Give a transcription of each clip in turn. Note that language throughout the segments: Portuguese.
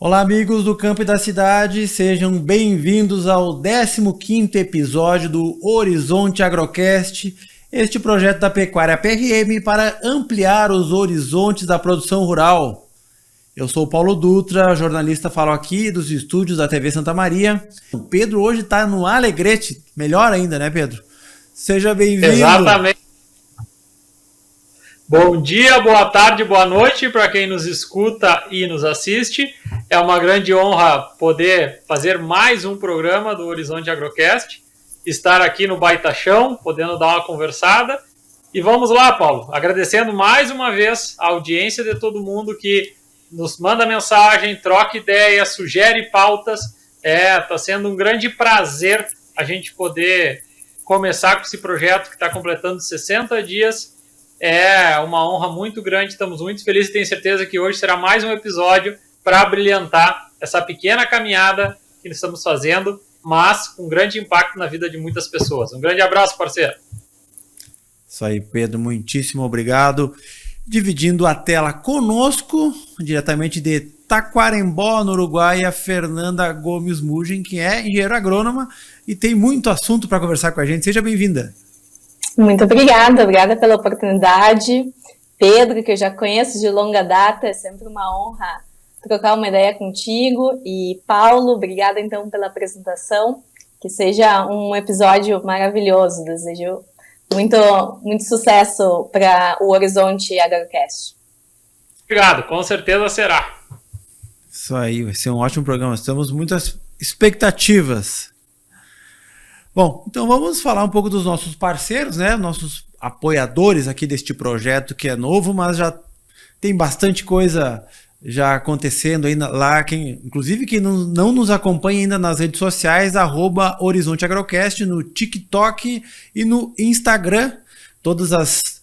Olá, amigos do campo e da cidade, sejam bem-vindos ao 15º episódio do Horizonte Agrocast, este projeto da Pecuária PRM para ampliar os horizontes da produção rural. Eu sou o Paulo Dutra, jornalista, falo aqui dos estúdios da TV Santa Maria. O Pedro hoje está no Alegrete, melhor ainda, né, Pedro? Seja bem-vindo. Exatamente. Bom dia, boa tarde, boa noite para quem nos escuta e nos assiste. É uma grande honra poder fazer mais um programa do Horizonte Agrocast, estar aqui no Baitachão, podendo dar uma conversada. E vamos lá, Paulo, agradecendo mais uma vez a audiência de todo mundo que nos manda mensagem, troca ideias, sugere pautas. Está sendo um grande prazer a gente poder começar com esse projeto que está completando 60 dias. É uma honra muito grande, estamos muito felizes e tenho certeza que hoje será mais um episódio para brilhantar essa pequena caminhada que estamos fazendo, mas com grande impacto na vida de muitas pessoas. Um grande abraço, parceiro. Isso aí, Pedro, muitíssimo obrigado. Dividindo a tela conosco, diretamente de Taquarembó, no Uruguai, a Fernanda Gomes Mugen, que é engenheira agrônoma e tem muito assunto para conversar com a gente. Seja bem-vinda. Muito obrigada pela oportunidade. Pedro, que eu já conheço de longa data, é sempre uma honra trocar uma ideia contigo. E Paulo, obrigada então pela apresentação, que seja um episódio maravilhoso. Desejo muito sucesso para o Horizonte Agrocast. Obrigado, com certeza será. Isso aí, vai ser um ótimo programa. Temos muitas expectativas. Bom, então vamos falar um pouco dos nossos parceiros, né? Nossos apoiadores aqui deste projeto que é novo, mas já tem bastante coisa já acontecendo ainda lá. Inclusive quem não nos acompanha ainda nas redes sociais, @Horizonte Agrocast, no TikTok e no Instagram. Todas as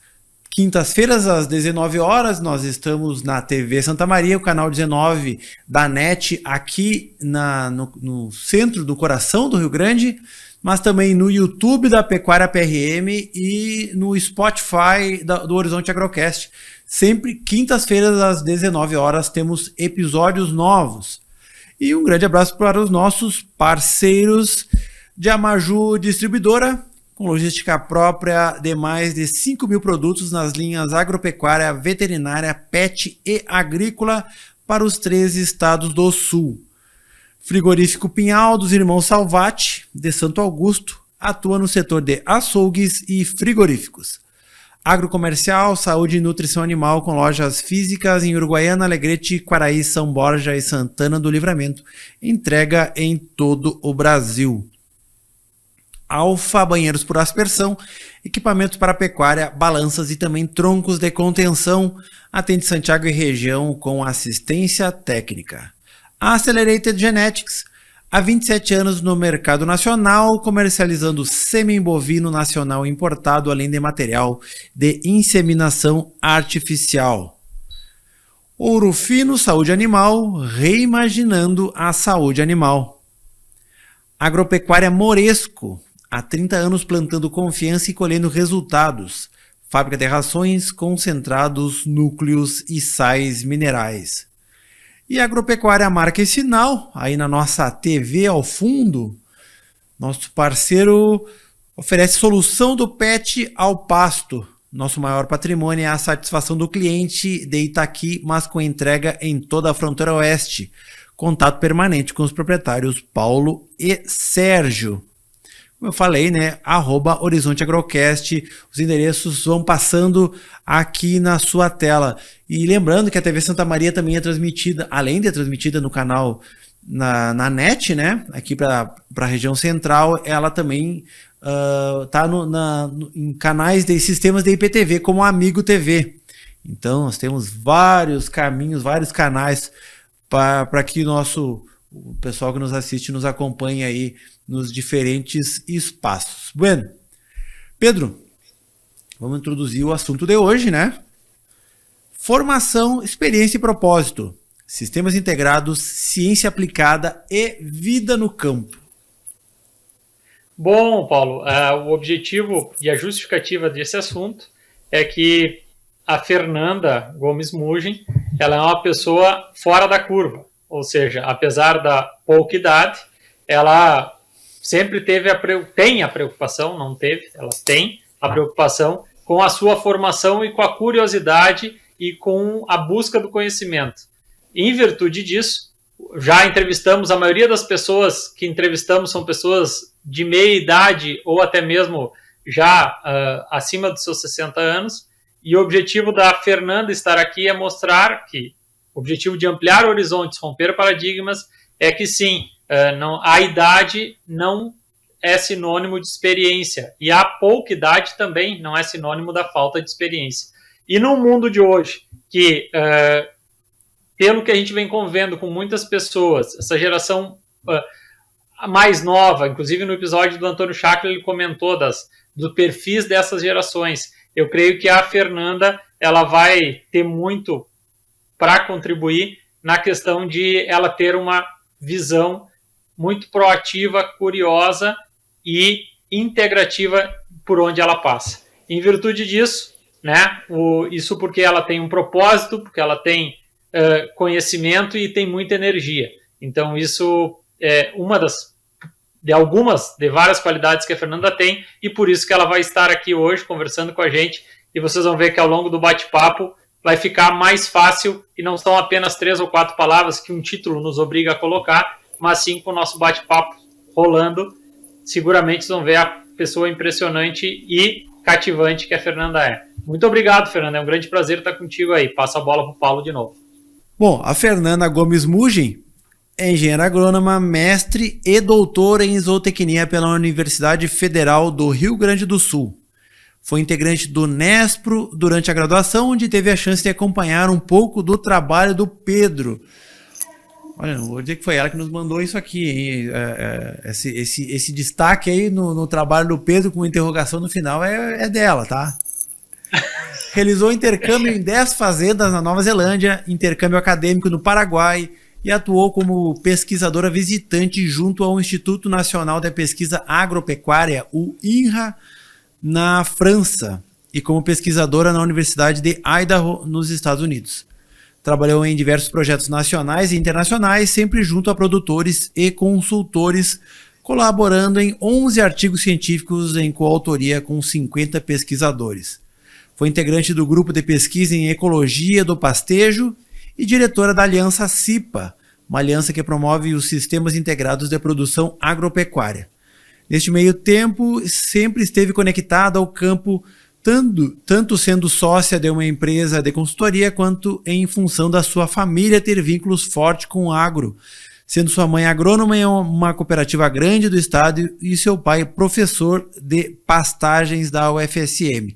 quintas-feiras, às 19 horas, nós estamos na TV Santa Maria, o canal 19 da NET, aqui no centro do coração do Rio Grande, mas também no YouTube da Pecuária PRM e no Spotify do Horizonte Agrocast. Sempre quintas-feiras, às 19 horas, temos episódios novos. E um grande abraço para os nossos parceiros de Amaju Distribuidora, com logística própria de mais de 5.000 produtos nas linhas agropecuária, veterinária, pet e agrícola para os 13 estados do sul. Frigorífico Pinhal dos Irmãos Salvati, de Santo Augusto, atua no setor de açougues e frigoríficos. Agrocomercial, saúde e nutrição animal com lojas físicas em Uruguaiana, Alegrete, Quaraí, São Borja e Santana do Livramento. Entrega em todo o Brasil. Alfa Banheiros por Aspersão, equipamentos para pecuária, balanças e também troncos de contenção. Atende Santiago e região com assistência técnica. Accelerated Genetics, há 27 anos no mercado nacional, comercializando sêmen bovino nacional importado, além de material de inseminação artificial. Ouro Fino Saúde Animal, reimaginando a saúde animal. Agropecuária Moresco, há 30 anos plantando confiança e colhendo resultados. Fábrica de rações, concentrados, núcleos e sais minerais. E Agropecuária Marca e Sinal, aí na nossa TV ao fundo, nosso parceiro oferece solução do pet ao pasto. Nosso maior patrimônio é a satisfação do cliente de Itaqui, mas com entrega em toda a fronteira oeste. Contato permanente com os proprietários Paulo e Sérgio. Como eu falei, né? @Horizonte Agrocast. Os endereços vão passando aqui na sua tela. E lembrando que a TV Santa Maria também é transmitida, além de transmitida no canal na NET, né? Aqui para a região central, ela também está em canais de sistemas de IPTV, como a Amigo TV. Então, nós temos vários caminhos, vários canais para que o pessoal que nos assiste nos acompanhe aí nos diferentes espaços. Bueno, Pedro, vamos introduzir o assunto de hoje, né? Formação, experiência e propósito. Sistemas integrados, ciência aplicada e vida no campo. Bom, Paulo, o objetivo e a justificativa desse assunto é que a Fernanda Gomes Mugem, ela é uma pessoa fora da curva, ou seja, apesar da pouca idade, ela sempre tem a preocupação, não teve, ela tem a preocupação com a sua formação e com a curiosidade e com a busca do conhecimento. Em virtude disso, já entrevistamos, a maioria das pessoas que entrevistamos são pessoas de meia idade ou até mesmo já acima dos seus 60 anos, e o objetivo da Fernanda estar aqui é mostrar que o objetivo de ampliar horizontes, romper paradigmas, é que sim, a idade não é sinônimo de experiência, e a pouca idade também não é sinônimo da falta de experiência. E no mundo de hoje, que pelo que a gente vem convivendo com muitas pessoas, essa geração mais nova, inclusive no episódio do Antônio Chakra ele comentou do perfis dessas gerações. Eu creio que a Fernanda ela vai ter muito para contribuir na questão de ela ter uma visão muito proativa, curiosa e integrativa por onde ela passa. Em virtude disso, né, isso porque ela tem um propósito, porque ela tem conhecimento e tem muita energia. Então isso é uma de várias qualidades que a Fernanda tem, e por isso que ela vai estar aqui hoje conversando com a gente, e vocês vão ver que ao longo do bate-papo vai ficar mais fácil, e não são apenas 3 ou 4 palavras que um título nos obriga a colocar, mas sim com o nosso bate-papo rolando, seguramente vocês vão ver a pessoa impressionante e cativante que a Fernanda é. Muito obrigado, Fernanda, é um grande prazer estar contigo aí. Passa a bola para o Paulo de novo. Bom, a Fernanda Gomes Mugem é engenheira agrônoma, mestre e doutora em zootecnia pela Universidade Federal do Rio Grande do Sul. Foi integrante do Nespro durante a graduação, onde teve a chance de acompanhar um pouco do trabalho do Pedro. Olha, não vou dizer que foi ela que nos mandou isso aqui, hein? Esse destaque aí no trabalho do Pedro com interrogação no final é dela, tá? Realizou intercâmbio em 10 fazendas na Nova Zelândia, intercâmbio acadêmico no Paraguai e atuou como pesquisadora visitante junto ao Instituto Nacional de Pesquisa Agropecuária, o INRA, na França, e como pesquisadora na Universidade de Idaho, nos Estados Unidos. Trabalhou em diversos projetos nacionais e internacionais, sempre junto a produtores e consultores, colaborando em 11 artigos científicos em coautoria com 50 pesquisadores. Foi integrante do grupo de pesquisa em ecologia do pastejo e diretora da Aliança CIPA, uma aliança que promove os sistemas integrados de produção agropecuária. Neste meio tempo, sempre esteve conectada ao campo, tanto sendo sócia de uma empresa de consultoria, quanto em função da sua família ter vínculos fortes com o agro, sendo sua mãe agrônoma em uma cooperativa grande do estado e seu pai professor de pastagens da UFSM.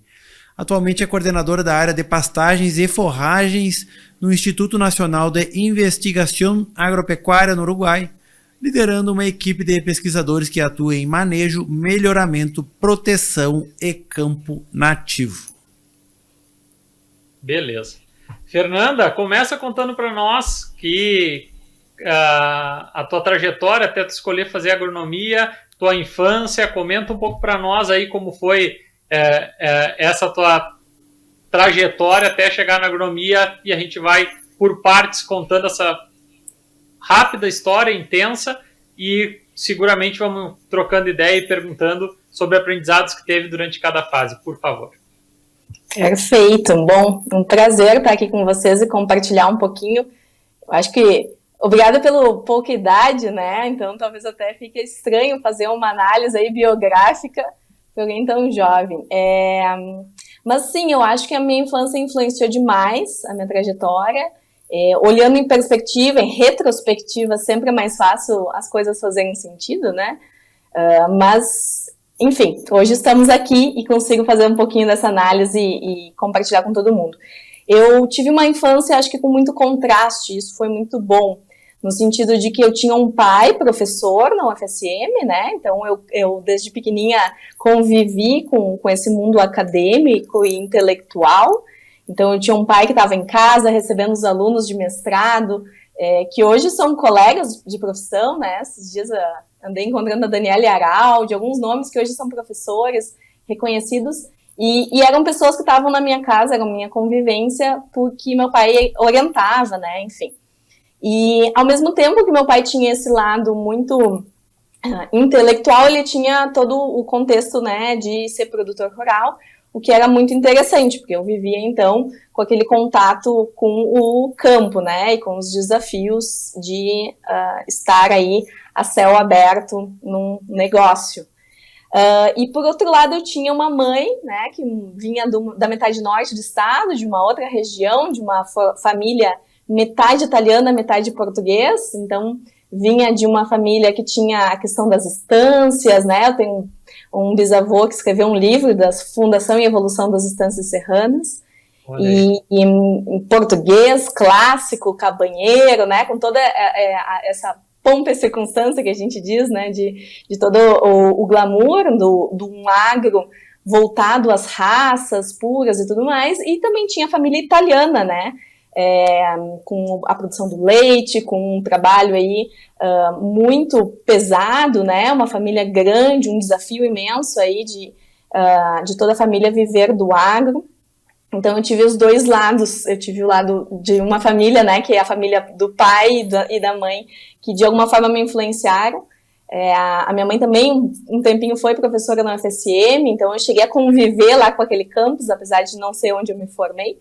Atualmente é coordenadora da área de pastagens e forragens no Instituto Nacional de Investigação Agropecuária no Uruguai, liderando uma equipe de pesquisadores que atua em manejo, melhoramento, proteção e campo nativo. Beleza. Fernanda, começa contando para nós que a tua trajetória até tu escolher fazer agronomia, tua infância, comenta um pouco para nós aí como foi essa tua trajetória até chegar na agronomia, e a gente vai por partes contando essa rápida história, intensa, e seguramente vamos trocando ideia e perguntando sobre aprendizados que teve durante cada fase, por favor. Perfeito, bom, um prazer estar aqui com vocês e compartilhar um pouquinho. Eu acho que, obrigada pela pouca idade, né, então talvez até fique estranho fazer uma análise aí biográfica para alguém tão jovem. Mas sim, eu acho que a minha infância influenciou demais a minha trajetória. Olhando em perspectiva, em retrospectiva, sempre é mais fácil as coisas fazerem sentido, né? Mas, enfim, hoje estamos aqui e consigo fazer um pouquinho dessa análise e compartilhar com todo mundo. Eu tive uma infância, acho que com muito contraste, isso foi muito bom. no sentido de que eu tinha um pai professor na UFSM, né? Então eu desde pequenininha convivi com esse mundo acadêmico e intelectual. Então eu tinha um pai que estava em casa recebendo os alunos de mestrado, que hoje são colegas de profissão, né? Esses dias andei encontrando a Daniela Araldi, alguns nomes que hoje são professores reconhecidos, e eram pessoas que estavam na minha casa, era a minha convivência, porque meu pai orientava, né? Enfim. E, ao mesmo tempo que meu pai tinha esse lado muito intelectual, ele tinha todo o contexto, né, de ser produtor rural, o que era muito interessante, porque eu vivia, então, com aquele contato com o campo, né, e com os desafios de estar aí a céu aberto num negócio. E, por outro lado, eu tinha uma mãe, né, que vinha da metade norte do estado, de uma outra região, de uma família metade italiana, metade português, então vinha de uma família que tinha a questão das estâncias, né, eu tenho um bisavô que escreveu um livro da fundação e evolução das estâncias serranas, e em português clássico, cabanheiro, né, com toda essa pompa e circunstância que a gente diz, né, de todo o glamour do um agro voltado às raças puras e tudo mais, e também tinha a família italiana, né, com a produção do leite, com um trabalho aí muito pesado, né, uma família grande, um desafio imenso aí de toda a família viver do agro. Então eu tive os dois lados, eu tive o lado de uma família, né, que é a família do pai e da mãe, que de alguma forma me influenciaram. A minha mãe também um tempinho foi professora na UFSM, então eu cheguei a conviver lá com aquele campus, apesar de não ser onde eu me formei.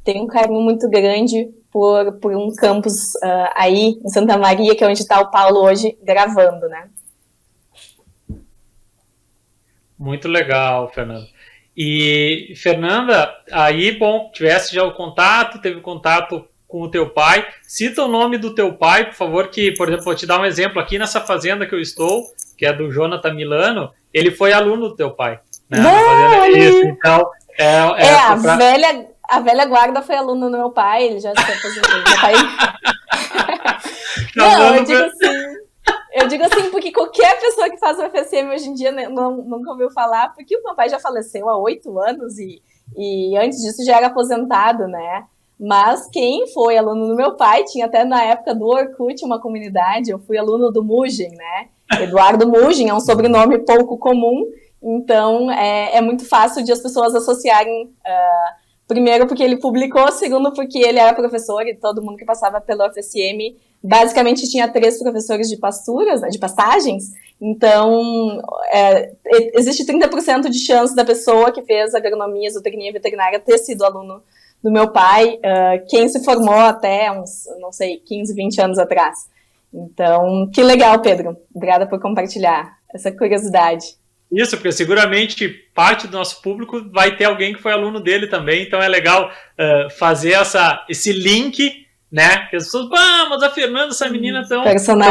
Tenho um carinho muito grande por um campus aí em Santa Maria, que é onde está o Paulo hoje gravando, né? Muito legal, Fernanda. E, Fernanda, aí, bom, tivesse já o contato, teve contato com o teu pai. Cita o nome do teu pai, por favor, que, por exemplo, vou te dar um exemplo aqui nessa fazenda que eu estou, que é do Jonathan Milano, ele foi aluno do teu pai, né? Na fazenda, isso, então... A velha guarda foi aluna do meu pai, ele já se aposentou. Meu pai... Não, eu digo assim, porque qualquer pessoa que faz o FSM hoje em dia nunca ouviu falar, porque o meu pai já faleceu há 8 anos e antes disso já era aposentado, né? Mas quem foi aluno do meu pai, tinha até na época do Orkut uma comunidade, eu fui aluno do Mugem, né? Eduardo Mugem é um sobrenome pouco comum, então é muito fácil de as pessoas associarem... Primeiro porque ele publicou, segundo porque ele era professor e todo mundo que passava pela UFSM basicamente tinha 3 professores de pasturas, né, de pastagens, então existe 30% de chance da pessoa que fez agronomia, zootecnia veterinária ter sido aluno do meu pai, quem se formou até uns, não sei, 15, 20 anos atrás. Então, que legal, Pedro. Obrigada por compartilhar essa curiosidade. Isso, porque seguramente parte do nosso público vai ter alguém que foi aluno dele também, então é legal fazer esse link, né? Que as pessoas, mas a Fernanda, essa menina tão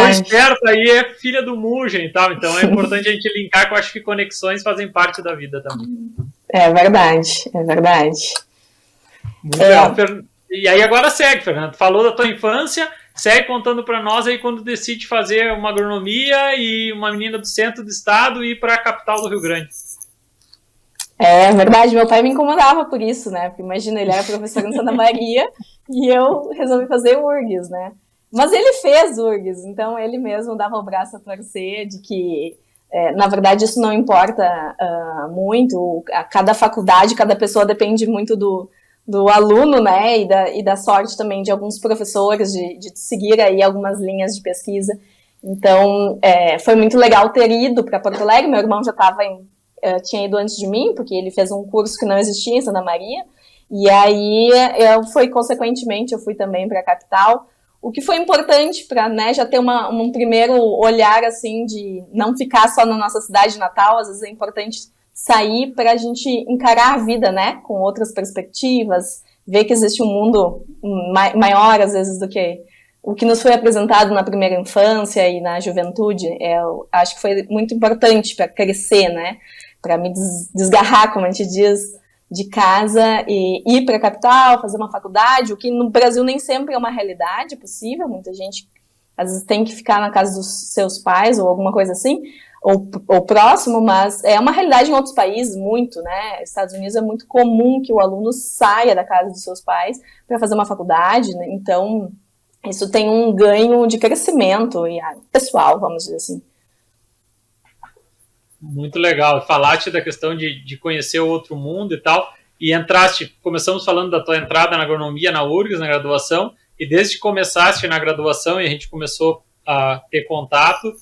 esperta aí, é filha do Mugem e tal, então é importante a gente linkar, que eu acho que conexões fazem parte da vida também. É verdade, é verdade. Muito legal. E aí agora segue, Fernanda, falou da tua infância, segue contando para nós aí quando decide fazer uma agronomia e uma menina do centro do estado ir para a capital do Rio Grande. É verdade, meu pai me incomodava por isso, né? Porque imagina, ele era professor em Santa Maria e eu resolvi fazer URGS, né? Mas ele fez URGS, então ele mesmo dava o braço a torcer de que, na verdade, isso não importa muito. Cada faculdade, cada pessoa depende muito do aluno, né, e da sorte também de alguns professores de seguir aí algumas linhas de pesquisa. Então, foi muito legal ter ido para Porto Alegre. Meu irmão já tinha ido antes de mim, porque ele fez um curso que não existia em Santa Maria, e aí consequentemente, eu fui também para a capital, o que foi importante para, né, já ter um primeiro olhar, assim, de não ficar só na nossa cidade natal. Às vezes é importante sair para a gente encarar a vida, né, com outras perspectivas, ver que existe um mundo maior, às vezes, do que o que nos foi apresentado na primeira infância e na juventude. Eu acho que foi muito importante para crescer, né, para me desgarrar, como a gente diz, de casa e ir para a capital, fazer uma faculdade, o que no Brasil nem sempre é uma realidade possível. Muita gente às vezes tem que ficar na casa dos seus pais ou alguma coisa assim, ou próximo, mas é uma realidade em outros países muito, né? Estados Unidos é muito comum que o aluno saia da casa dos seus pais para fazer uma faculdade, né? Então isso tem um ganho de crescimento e pessoal, vamos dizer assim. Muito legal. Falaste da questão de conhecer o outro mundo e tal, e começamos falando da tua entrada na agronomia na URGS, na graduação, e desde que começaste na graduação e a gente começou a ter contato,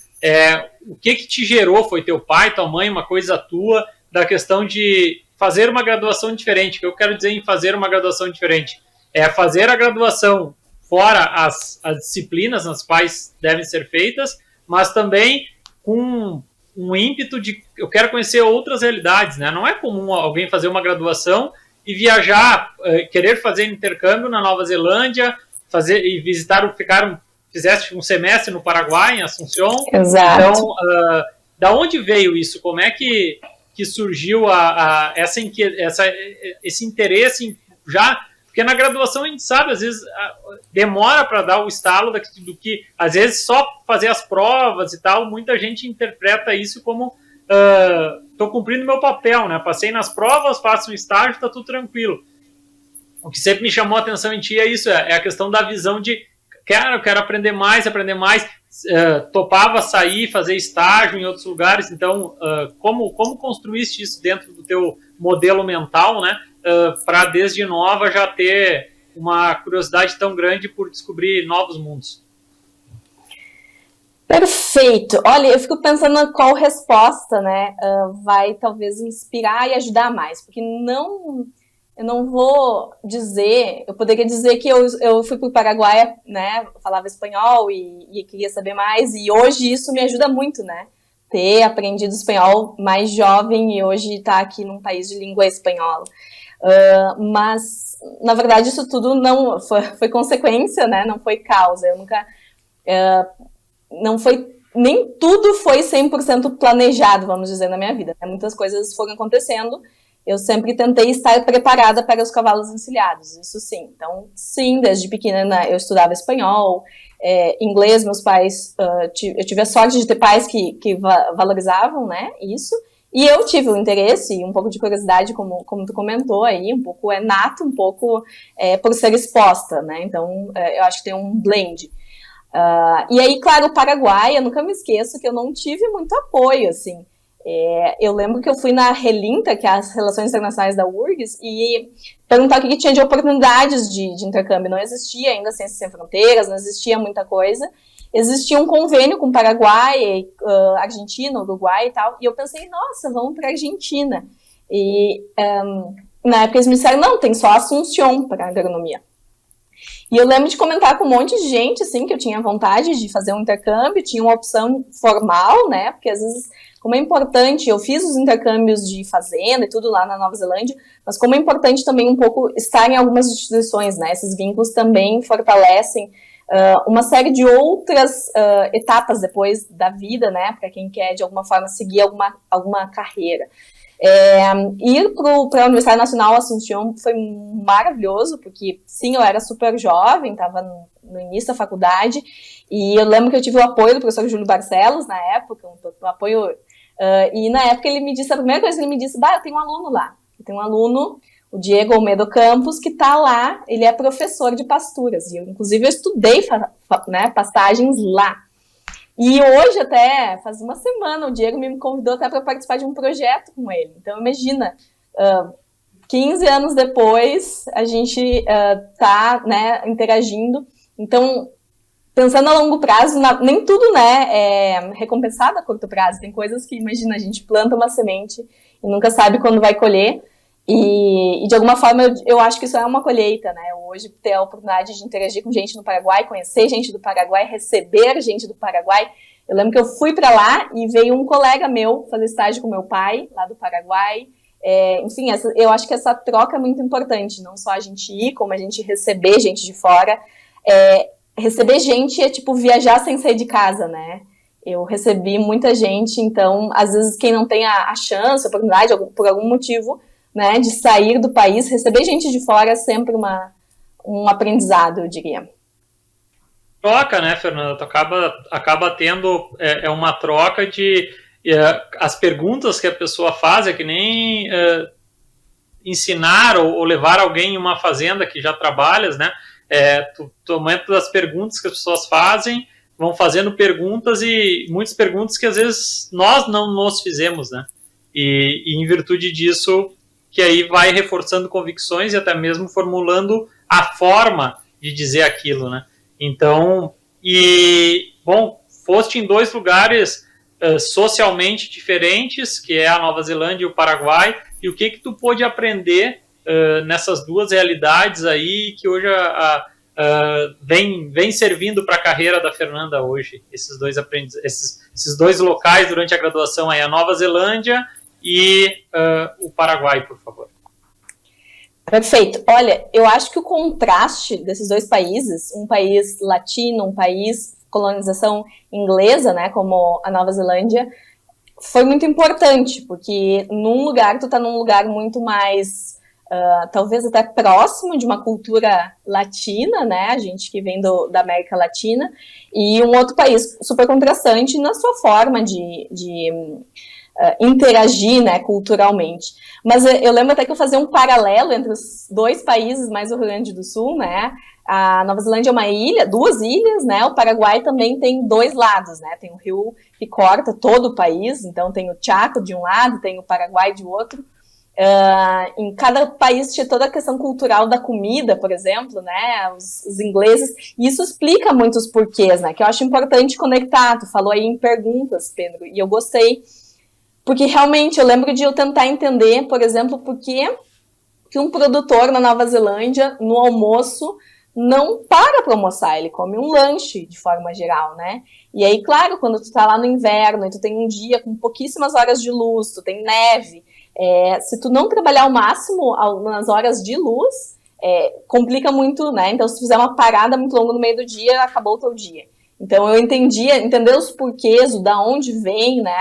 o que te gerou? Foi teu pai, tua mãe, uma coisa tua, da questão de fazer uma graduação diferente? O que eu quero dizer em fazer uma graduação diferente? É fazer a graduação fora as disciplinas nas quais devem ser feitas, mas também com um ímpeto de eu quero conhecer outras realidades, né? Não é comum alguém fazer uma graduação e viajar, querer fazer intercâmbio na Nova Zelândia, fizeste um semestre no Paraguai, em Assunção. Exato. Então, da onde veio isso? Como é que surgiu esse interesse em já... Porque na graduação a gente sabe, às vezes demora para dar o estalo do que, às vezes, só fazer as provas e tal, muita gente interpreta isso como estou cumprindo meu papel, né? Passei nas provas, faço um estágio, está tudo tranquilo. O que sempre me chamou a atenção em ti é isso, é a questão da visão de, eu quero aprender mais, topava sair, fazer estágio em outros lugares. Então, como construíste isso dentro do teu modelo mental, né? Para desde nova já ter uma curiosidade tão grande por descobrir novos mundos. Perfeito. Olha, eu fico pensando qual resposta, né, vai talvez inspirar e ajudar mais, porque eu não vou dizer, eu poderia dizer que eu fui para o Paraguai, né, falava espanhol e queria saber mais, e hoje isso me ajuda muito, né, ter aprendido espanhol mais jovem e hoje estar aqui num país de língua espanhola. Mas, na verdade, isso tudo não foi consequência, né? Não foi causa. Eu nunca... não foi... Nem tudo foi 100% planejado, vamos dizer, na minha vida. Muitas coisas foram acontecendo. Eu sempre tentei estar preparada para os cavalos encilhados, isso sim. Então, sim, desde pequena eu estudava espanhol, inglês, meus pais... eu tive a sorte de ter pais que valorizavam, né, isso. E eu tive o interesse e um pouco de curiosidade, como tu comentou aí, um pouco nato, um pouco por ser exposta, né? Então, eu acho que tem um blend. E aí, claro, o Paraguai, eu nunca me esqueço que eu não tive muito apoio, assim. Eu lembro que eu fui na Relinta, que é as Relações Internacionais da URGS, e perguntar o que tinha de oportunidades de intercâmbio. Não existia ainda Ciências Sem Fronteiras, não existia muita coisa. Existia um convênio com o Paraguai, Argentina, Uruguai e tal, e eu pensei, nossa, vamos para a Argentina. E na época eles me disseram, não, tem só Assunção para agronomia. E eu lembro de comentar com um monte de gente, assim, que eu tinha vontade de fazer um intercâmbio, tinha uma opção formal, né, porque às vezes, como é importante, eu fiz os intercâmbios de fazenda e tudo lá na Nova Zelândia, mas como é importante também um pouco estar em algumas instituições, né, esses vínculos também fortalecem uma série de outras etapas depois da vida, né, para quem quer de alguma forma seguir alguma carreira. Ir para a Universidade Nacional Assunção foi maravilhoso, porque sim, eu era super jovem, estava no início da faculdade, e eu lembro que eu tive o apoio do professor Júlio Barcelos na época, um apoio, e na época ele me disse, a primeira coisa que ele me disse, eu tenho um aluno lá, o Diego Almeida Campos, que está lá, ele é professor de pasturas, e inclusive eu estudei pastagens lá. E hoje, até, faz uma semana, o Diego me convidou até para participar de um projeto com ele. Então, imagina, 15 anos depois, a gente está, né, interagindo. Então, pensando a longo prazo, nem tudo, né, é recompensado a curto prazo. Tem coisas que, imagina, a gente planta uma semente e nunca sabe quando vai colher. E de alguma forma, eu acho que isso é uma colheita, né? Hoje, ter a oportunidade de interagir com gente no Paraguai, conhecer gente do Paraguai, receber gente do Paraguai. Eu lembro que eu fui para lá e veio um colega meu fazer estágio com meu pai, lá do Paraguai. Enfim, eu acho que essa troca é muito importante, não só a gente ir, como a gente receber gente de fora. Receber gente é tipo viajar sem sair de casa, né? Eu recebi muita gente, então, às vezes, quem não tem a chance, a oportunidade, por algum motivo, né, de sair do país, receber gente de fora é sempre um aprendizado, eu diria. troca, né, Fernanda? Tu acaba tendo uma troca de as perguntas que a pessoa faz, é que nem ensinar ou levar alguém em uma fazenda que já trabalhas, né? Tu aumenta as perguntas que as pessoas fazem, vão fazendo perguntas e muitas perguntas que às vezes nós não nos fizemos, né? E em virtude disso, que aí vai reforçando convicções e até mesmo formulando a forma de dizer aquilo, né? Então, foste em 2 lugares socialmente diferentes, que é a Nova Zelândia e o Paraguai, e o que tu pôde aprender nessas 2 realidades aí, que hoje vem servindo para a carreira da Fernanda hoje, esses 2 locais durante a graduação, aí, a Nova Zelândia e o Paraguai, por favor. Perfeito. Olha, eu acho que o contraste desses 2 países, um país latino, um país colonização inglesa, né, como a Nova Zelândia, foi muito importante, porque num lugar, tu tá num lugar muito mais, talvez até próximo de uma cultura latina, né, a gente que vem da América Latina, e um outro país super contrastante na sua forma de interagir, né, culturalmente. Mas eu lembro até que eu fazia um paralelo entre os 2 países, mais o Rio Grande do Sul, né, a Nova Zelândia é uma ilha, 2 ilhas, né, o Paraguai também tem 2 lados, né, tem o rio que corta todo o país, então tem o Chaco de um lado, tem o Paraguai de outro. Em cada país tinha toda a questão cultural da comida, por exemplo, né, os ingleses, e isso explica muitos porquês, né, que eu acho importante conectar. Tu falou aí em perguntas, Pedro, e eu gostei, porque realmente eu lembro de eu tentar entender, por exemplo, por que um produtor na Nova Zelândia, no almoço, não para almoçar, ele come um lanche de forma geral, né? E aí, claro, quando tu tá lá no inverno e tu tem um dia com pouquíssimas horas de luz, tu tem neve, se tu não trabalhar ao máximo nas horas de luz, complica muito, né? Então, se tu fizer uma parada muito longa no meio do dia, acabou o teu dia. Então, eu entender os porquês, da onde vem, né,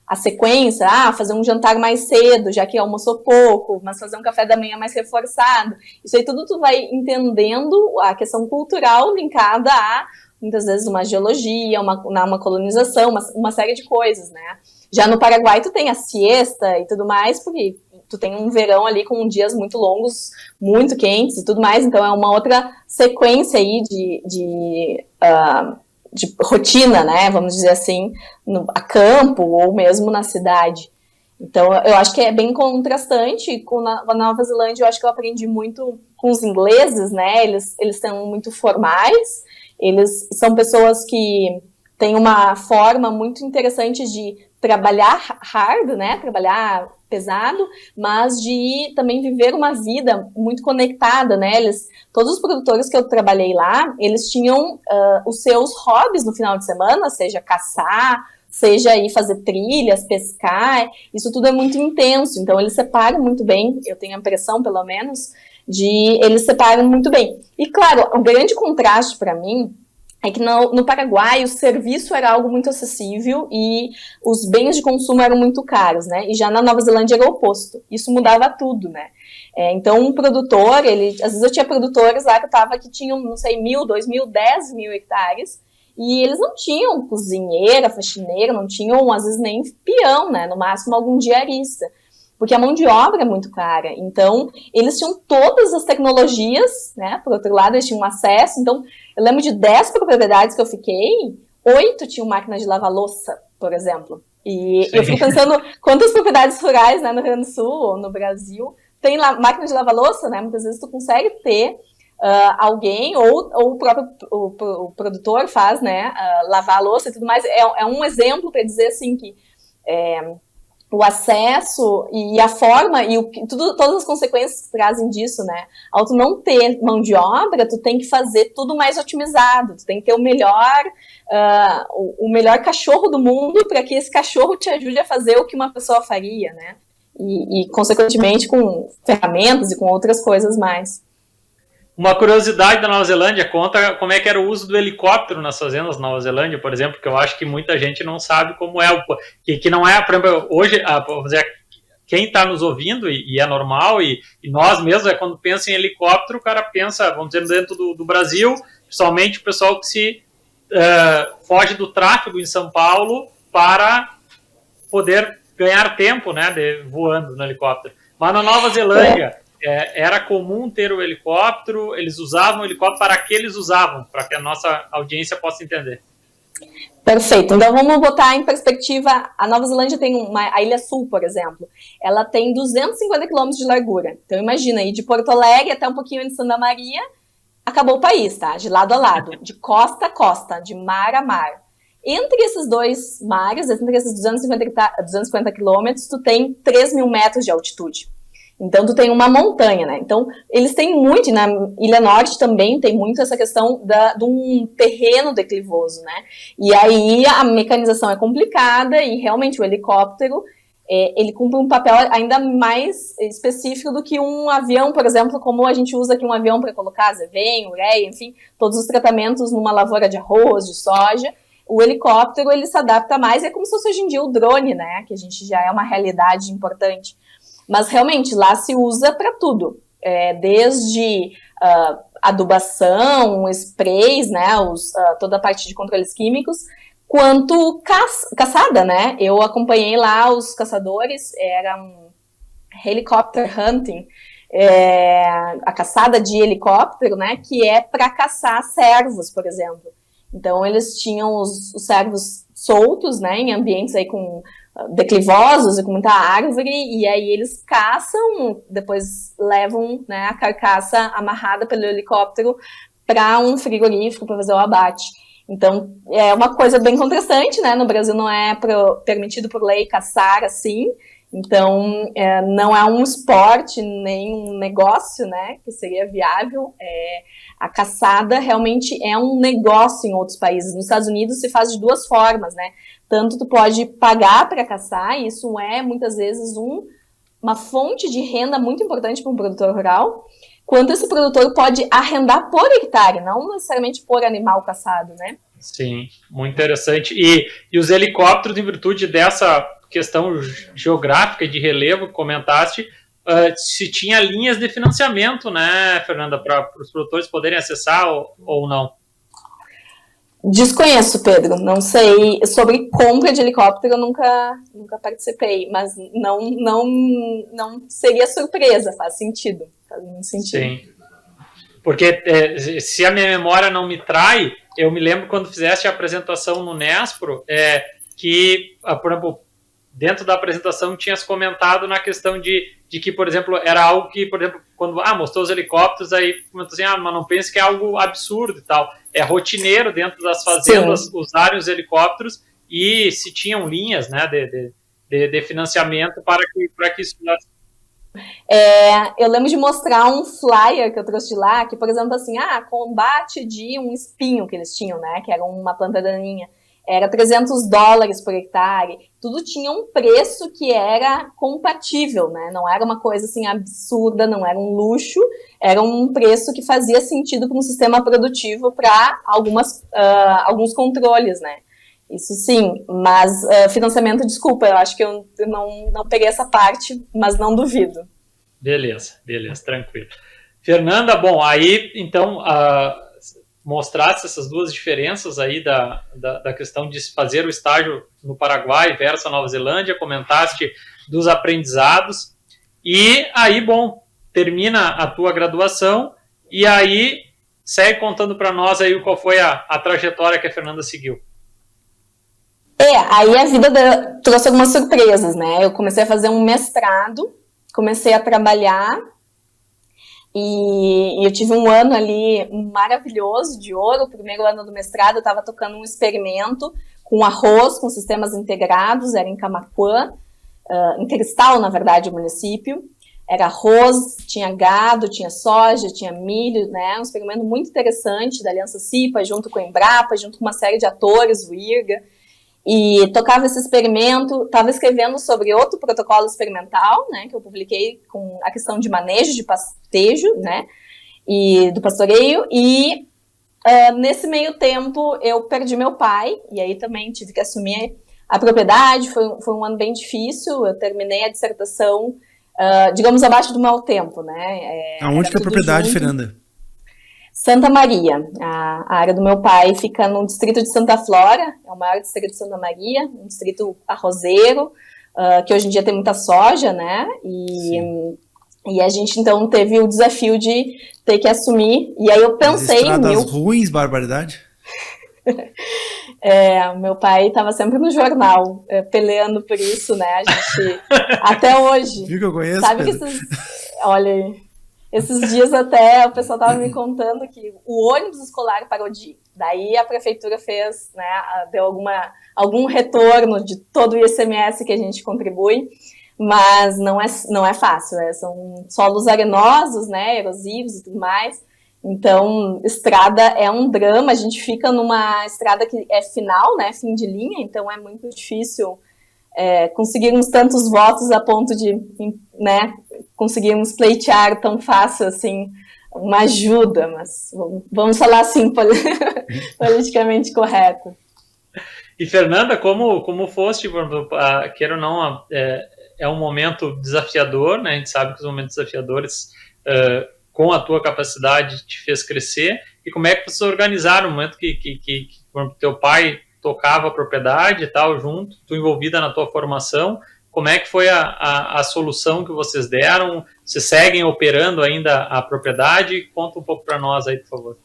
a sequência, fazer um jantar mais cedo, já que almoçou pouco, mas fazer um café da manhã mais reforçado. Isso aí tudo tu vai entendendo a questão cultural linkada a, muitas vezes, uma geologia, uma colonização, uma série de coisas, né? Já no Paraguai tu tem a siesta e tudo mais, porque tu tem um verão ali com dias muito longos, muito quentes e tudo mais, então é uma outra sequência aí de rotina, né, vamos dizer assim, a campo ou mesmo na cidade. Então, eu acho que é bem contrastante. Com a Nova Zelândia, eu acho que eu aprendi muito com os ingleses, né, eles são muito formais, eles são pessoas que têm uma forma muito interessante de trabalhar hard, né, trabalhar pesado, mas de também viver uma vida muito conectada, né, todos os produtores que eu trabalhei lá, eles tinham os seus hobbies no final de semana, seja caçar, seja ir fazer trilhas, pescar, isso tudo é muito intenso, então eles separam muito bem, eu tenho a impressão, pelo menos, eles separam muito bem. E claro, o grande contraste para mim é que no Paraguai o serviço era algo muito acessível e os bens de consumo eram muito caros, né? E já na Nova Zelândia era o oposto. Isso mudava tudo, né? Então, um produtor, às vezes eu tinha produtores lá que tinham, não sei, 1.000, 2.000, 10.000 hectares, e eles não tinham cozinheira, faxineira, não tinham, às vezes, nem peão, né? No máximo, algum diarista. Porque a mão de obra é muito cara. Então, eles tinham todas as tecnologias, né? Por outro lado, eles tinham acesso. Então, eu lembro de 10 propriedades que eu fiquei, 8 tinham máquina de lavar louça, por exemplo. E eu fico pensando quantas propriedades rurais, né, no Rio Grande do Sul ou no Brasil tem máquina de lavar louça, né? Muitas vezes tu consegue ter alguém ou o próprio o produtor faz, né? Lavar a louça e tudo mais. É um exemplo para dizer assim que o acesso e a forma e todas as consequências que trazem disso, né? Ao tu não ter mão de obra, tu tem que fazer tudo mais otimizado, tu tem que ter o melhor cachorro do mundo para que esse cachorro te ajude a fazer o que uma pessoa faria, né? E consequentemente com ferramentas e com outras coisas mais. Uma curiosidade da Nova Zelândia, conta como é que era o uso do helicóptero nas fazendas da Nova Zelândia, por exemplo, que eu acho que muita gente não sabe como é, que não é, por exemplo, hoje, vamos dizer, quem está nos ouvindo, e é normal, e nós mesmos, quando pensa em helicóptero, o cara pensa, vamos dizer, dentro do Brasil, principalmente o pessoal que se foge do tráfego em São Paulo para poder ganhar tempo, né, voando no helicóptero. Mas na Nova Zelândia era comum ter o helicóptero, eles usavam o helicóptero para que eles usavam, para que a nossa audiência possa entender. Perfeito, então vamos botar em perspectiva, a Nova Zelândia tem a Ilha Sul, por exemplo, ela tem 250 quilômetros de largura, então imagina aí de Porto Alegre até um pouquinho de Santa Maria, acabou o país, tá? De lado a lado, de costa a costa, de mar a mar. Entre esses dois mares, entre esses 250 quilômetros, tu tem 3 mil metros de altitude. Então, tu tem uma montanha, né? Então, eles têm muito, na Ilha Norte também tem muito essa questão de um terreno declivoso, né? E aí, a mecanização é complicada e, realmente, o helicóptero, ele cumpre um papel ainda mais específico do que um avião, por exemplo, como a gente usa aqui um avião para colocar azevém, ureia, enfim, todos os tratamentos numa lavoura de arroz, de soja. O helicóptero, ele se adapta mais, é como se fosse hoje em dia o drone, né? Que a gente já é uma realidade importante. Mas, realmente, lá se usa para tudo. Desde adubação, sprays, né? Toda a parte de controles químicos, quanto caçada, né? Eu acompanhei lá os caçadores, era um helicopter hunting, a caçada de helicóptero, né? Que é para caçar cervos, por exemplo. Então, eles tinham os cervos soltos, né? Em ambientes aí com declivosos e com muita árvore, e aí eles caçam, depois levam, né, a carcaça amarrada pelo helicóptero para um frigorífico para fazer o abate. Então, é uma coisa bem contrastante, né? No Brasil não é permitido por lei caçar assim, então não é um esporte nem um negócio, né, que seria viável. A caçada realmente é um negócio em outros países. Nos Estados Unidos se faz de duas formas, né? Tanto tu pode pagar para caçar, e isso é muitas vezes uma fonte de renda muito importante para um produtor rural, quanto esse produtor pode arrendar por hectare, não necessariamente por animal caçado, né? Sim, muito interessante. E os helicópteros, em virtude dessa questão geográfica e de relevo que comentaste, se tinha linhas de financiamento, né, Fernanda, para os produtores poderem acessar ou não? Desconheço, Pedro, não sei. Sobre compra de helicóptero eu nunca participei, mas não seria surpresa, faz muito sentido. Sim, porque se a minha memória não me trai, eu me lembro quando fizeste a apresentação no Nespro, que, por exemplo, dentro da apresentação tinhas comentado na questão de que, por exemplo, era algo que, por exemplo, quando mostrou os helicópteros, aí comentou assim, mas não pense que é algo absurdo e tal. É rotineiro dentro das fazendas usarem os helicópteros, e se tinham linhas, né, de financiamento para que isso... Eu lembro de mostrar um flyer que eu trouxe de lá, que, por exemplo, assim, combate de um espinho que eles tinham, né, que era uma planta daninha. Era $300 por hectare, tudo tinha um preço que era compatível, né? Não era uma coisa assim absurda, não era um luxo, era um preço que fazia sentido para um sistema produtivo para alguns controles, né? Isso sim, mas financiamento, desculpa, eu acho que eu não peguei essa parte, mas não duvido. Beleza, tranquilo. Fernanda, bom, aí então... mostrasse essas duas diferenças aí da questão de fazer o estágio no Paraguai versus a Nova Zelândia, comentaste dos aprendizados, e aí, bom, termina a tua graduação, e aí segue contando para nós aí qual foi a trajetória que a Fernanda seguiu. Aí a vida trouxe algumas surpresas, né? Eu comecei a fazer um mestrado, comecei a trabalhar, e eu tive um ano ali maravilhoso, de ouro. O primeiro ano do mestrado eu estava tocando um experimento com arroz, com sistemas integrados, era em Camaquã, em Cristal, na verdade, o município. Era arroz, tinha gado, tinha soja, tinha milho, né? Um experimento muito interessante da Aliança CIPA, junto com a Embrapa, junto com uma série de atores, o IRGA. E tocava esse experimento, estava escrevendo sobre outro protocolo experimental, né, que eu publiquei com a questão de manejo de pastejo, né, e do pastoreio, e nesse meio tempo eu perdi meu pai, e aí também tive que assumir a propriedade. Foi um ano bem difícil, eu terminei a dissertação, digamos, abaixo do meu tempo, né. Aonde que é a propriedade, junto. Fernanda? Santa Maria. A área do meu pai fica no distrito de Santa Flora, é o maior distrito de Santa Maria, um distrito arrozeiro, que hoje em dia tem muita soja, né? E a gente, então, teve o desafio de ter que assumir. E aí eu pensei... Estradas ruins, barbaridade? Meu pai estava sempre no jornal, peleando por isso, né? A gente, até hoje... Viu que eu conheço, sabe que olha, esses dias até o pessoal estava me contando que o ônibus escolar parou de ir. Daí a prefeitura fez, né? Deu algum retorno de todo o ICMS que a gente contribui. Mas não é fácil, são solos arenosos, né, erosivos e tudo mais, então estrada é um drama, a gente fica numa estrada que é final, né, fim de linha, então é muito difícil conseguirmos tantos votos a ponto de, né, conseguirmos pleitear tão fácil assim, uma ajuda, mas vamos falar assim, politicamente correto. E Fernanda, como foste, queira ou não, é um momento desafiador, né? A gente sabe que os momentos desafiadores, com a tua capacidade, te fez crescer. E como é que vocês organizaram o momento que teu pai tocava a propriedade e tal, junto, tu envolvida na tua formação? Como é que foi a solução que vocês deram? Vocês seguem operando ainda a propriedade? Conta um pouco para nós aí, por favor.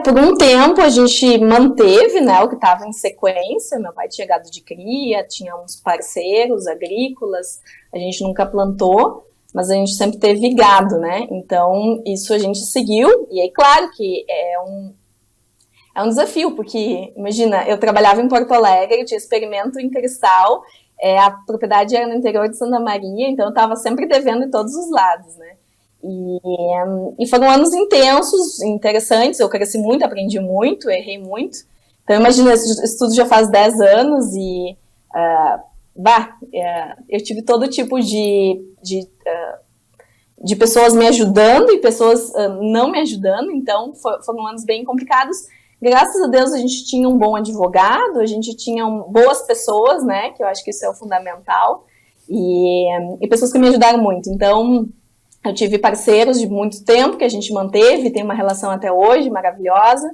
Por um tempo a gente manteve, né, o que estava em sequência. Meu pai tinha gado de cria, tinha uns parceiros agrícolas, a gente nunca plantou, mas a gente sempre teve gado, né, então isso a gente seguiu, e aí claro que é um desafio, porque imagina, eu trabalhava em Porto Alegre, eu tinha experimento em Cristal, a propriedade era no interior de Santa Maria, então eu estava sempre devendo em todos os lados, né. E foram anos intensos, interessantes, eu cresci muito, aprendi muito, errei muito. Então imagina, isso tudo já faz 10 anos e eu tive todo tipo de pessoas me ajudando e pessoas não me ajudando, então foram anos bem complicados. Graças a Deus a gente tinha um bom advogado, a gente tinha boas pessoas, né, que eu acho que isso é o fundamental, e pessoas que me ajudaram muito. Então eu tive parceiros de muito tempo que a gente manteve, tem uma relação até hoje maravilhosa,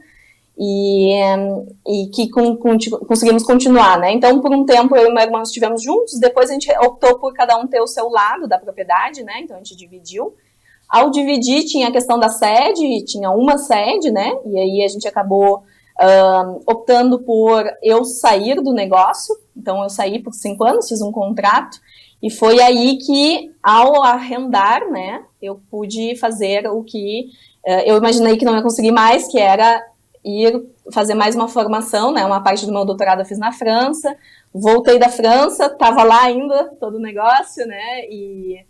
e que conseguimos continuar, né? Então, por um tempo, eu e meu irmão estivemos juntos, depois a gente optou por cada um ter o seu lado da propriedade, né? Então, a gente dividiu. Ao dividir, tinha a questão da sede, tinha uma sede, né? E aí a gente acabou optando por eu sair do negócio. Então, eu saí por 5 anos, fiz um contrato, e foi aí que, ao arrendar, né, eu pude fazer o que eu imaginei que não ia conseguir mais, que era ir fazer mais uma formação, né, uma parte do meu doutorado eu fiz na França, voltei da França, estava lá ainda, todo o negócio, né, e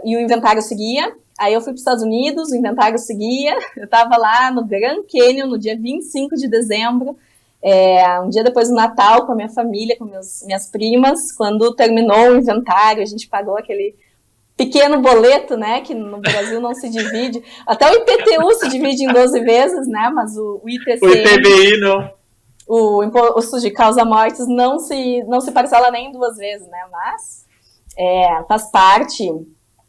o inventário seguia. Aí eu fui para os Estados Unidos, o inventário seguia, eu estava lá no Grand Canyon, no dia 25 de dezembro, um dia depois do Natal, com a minha família, com minhas primas. Quando terminou o inventário, a gente pagou aquele pequeno boleto, né, que no Brasil não se divide, até o IPTU se divide em 12 vezes, né, mas o ITC... O ITBI não. O imposto de causa-mortes não se parcela nem 2 vezes, né, mas faz parte.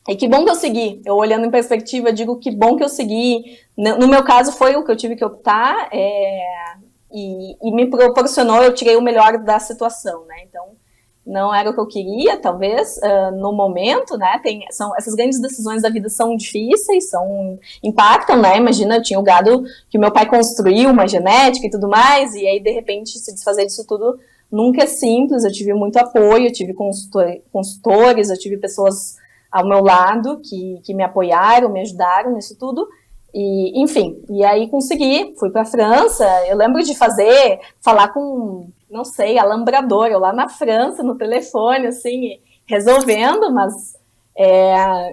E que bom que eu segui. Eu, olhando em perspectiva, digo que bom que eu segui. No meu caso, foi o que eu tive que optar, e me proporcionou, eu tirei o melhor da situação, né? Então, não era o que eu queria, talvez, no momento, né? Essas grandes decisões da vida são difíceis, impactam, né? Imagina, eu tinha o gado que meu pai construiu, uma genética e tudo mais, e aí, de repente, se desfazer disso tudo nunca é simples. Eu tive muito apoio, eu tive consultores, eu tive pessoas ao meu lado que me apoiaram, me ajudaram nisso tudo. E, enfim, e aí consegui, fui para a França. Eu lembro de falar com, não sei, alambrador, eu lá na França, no telefone, assim, resolvendo, mas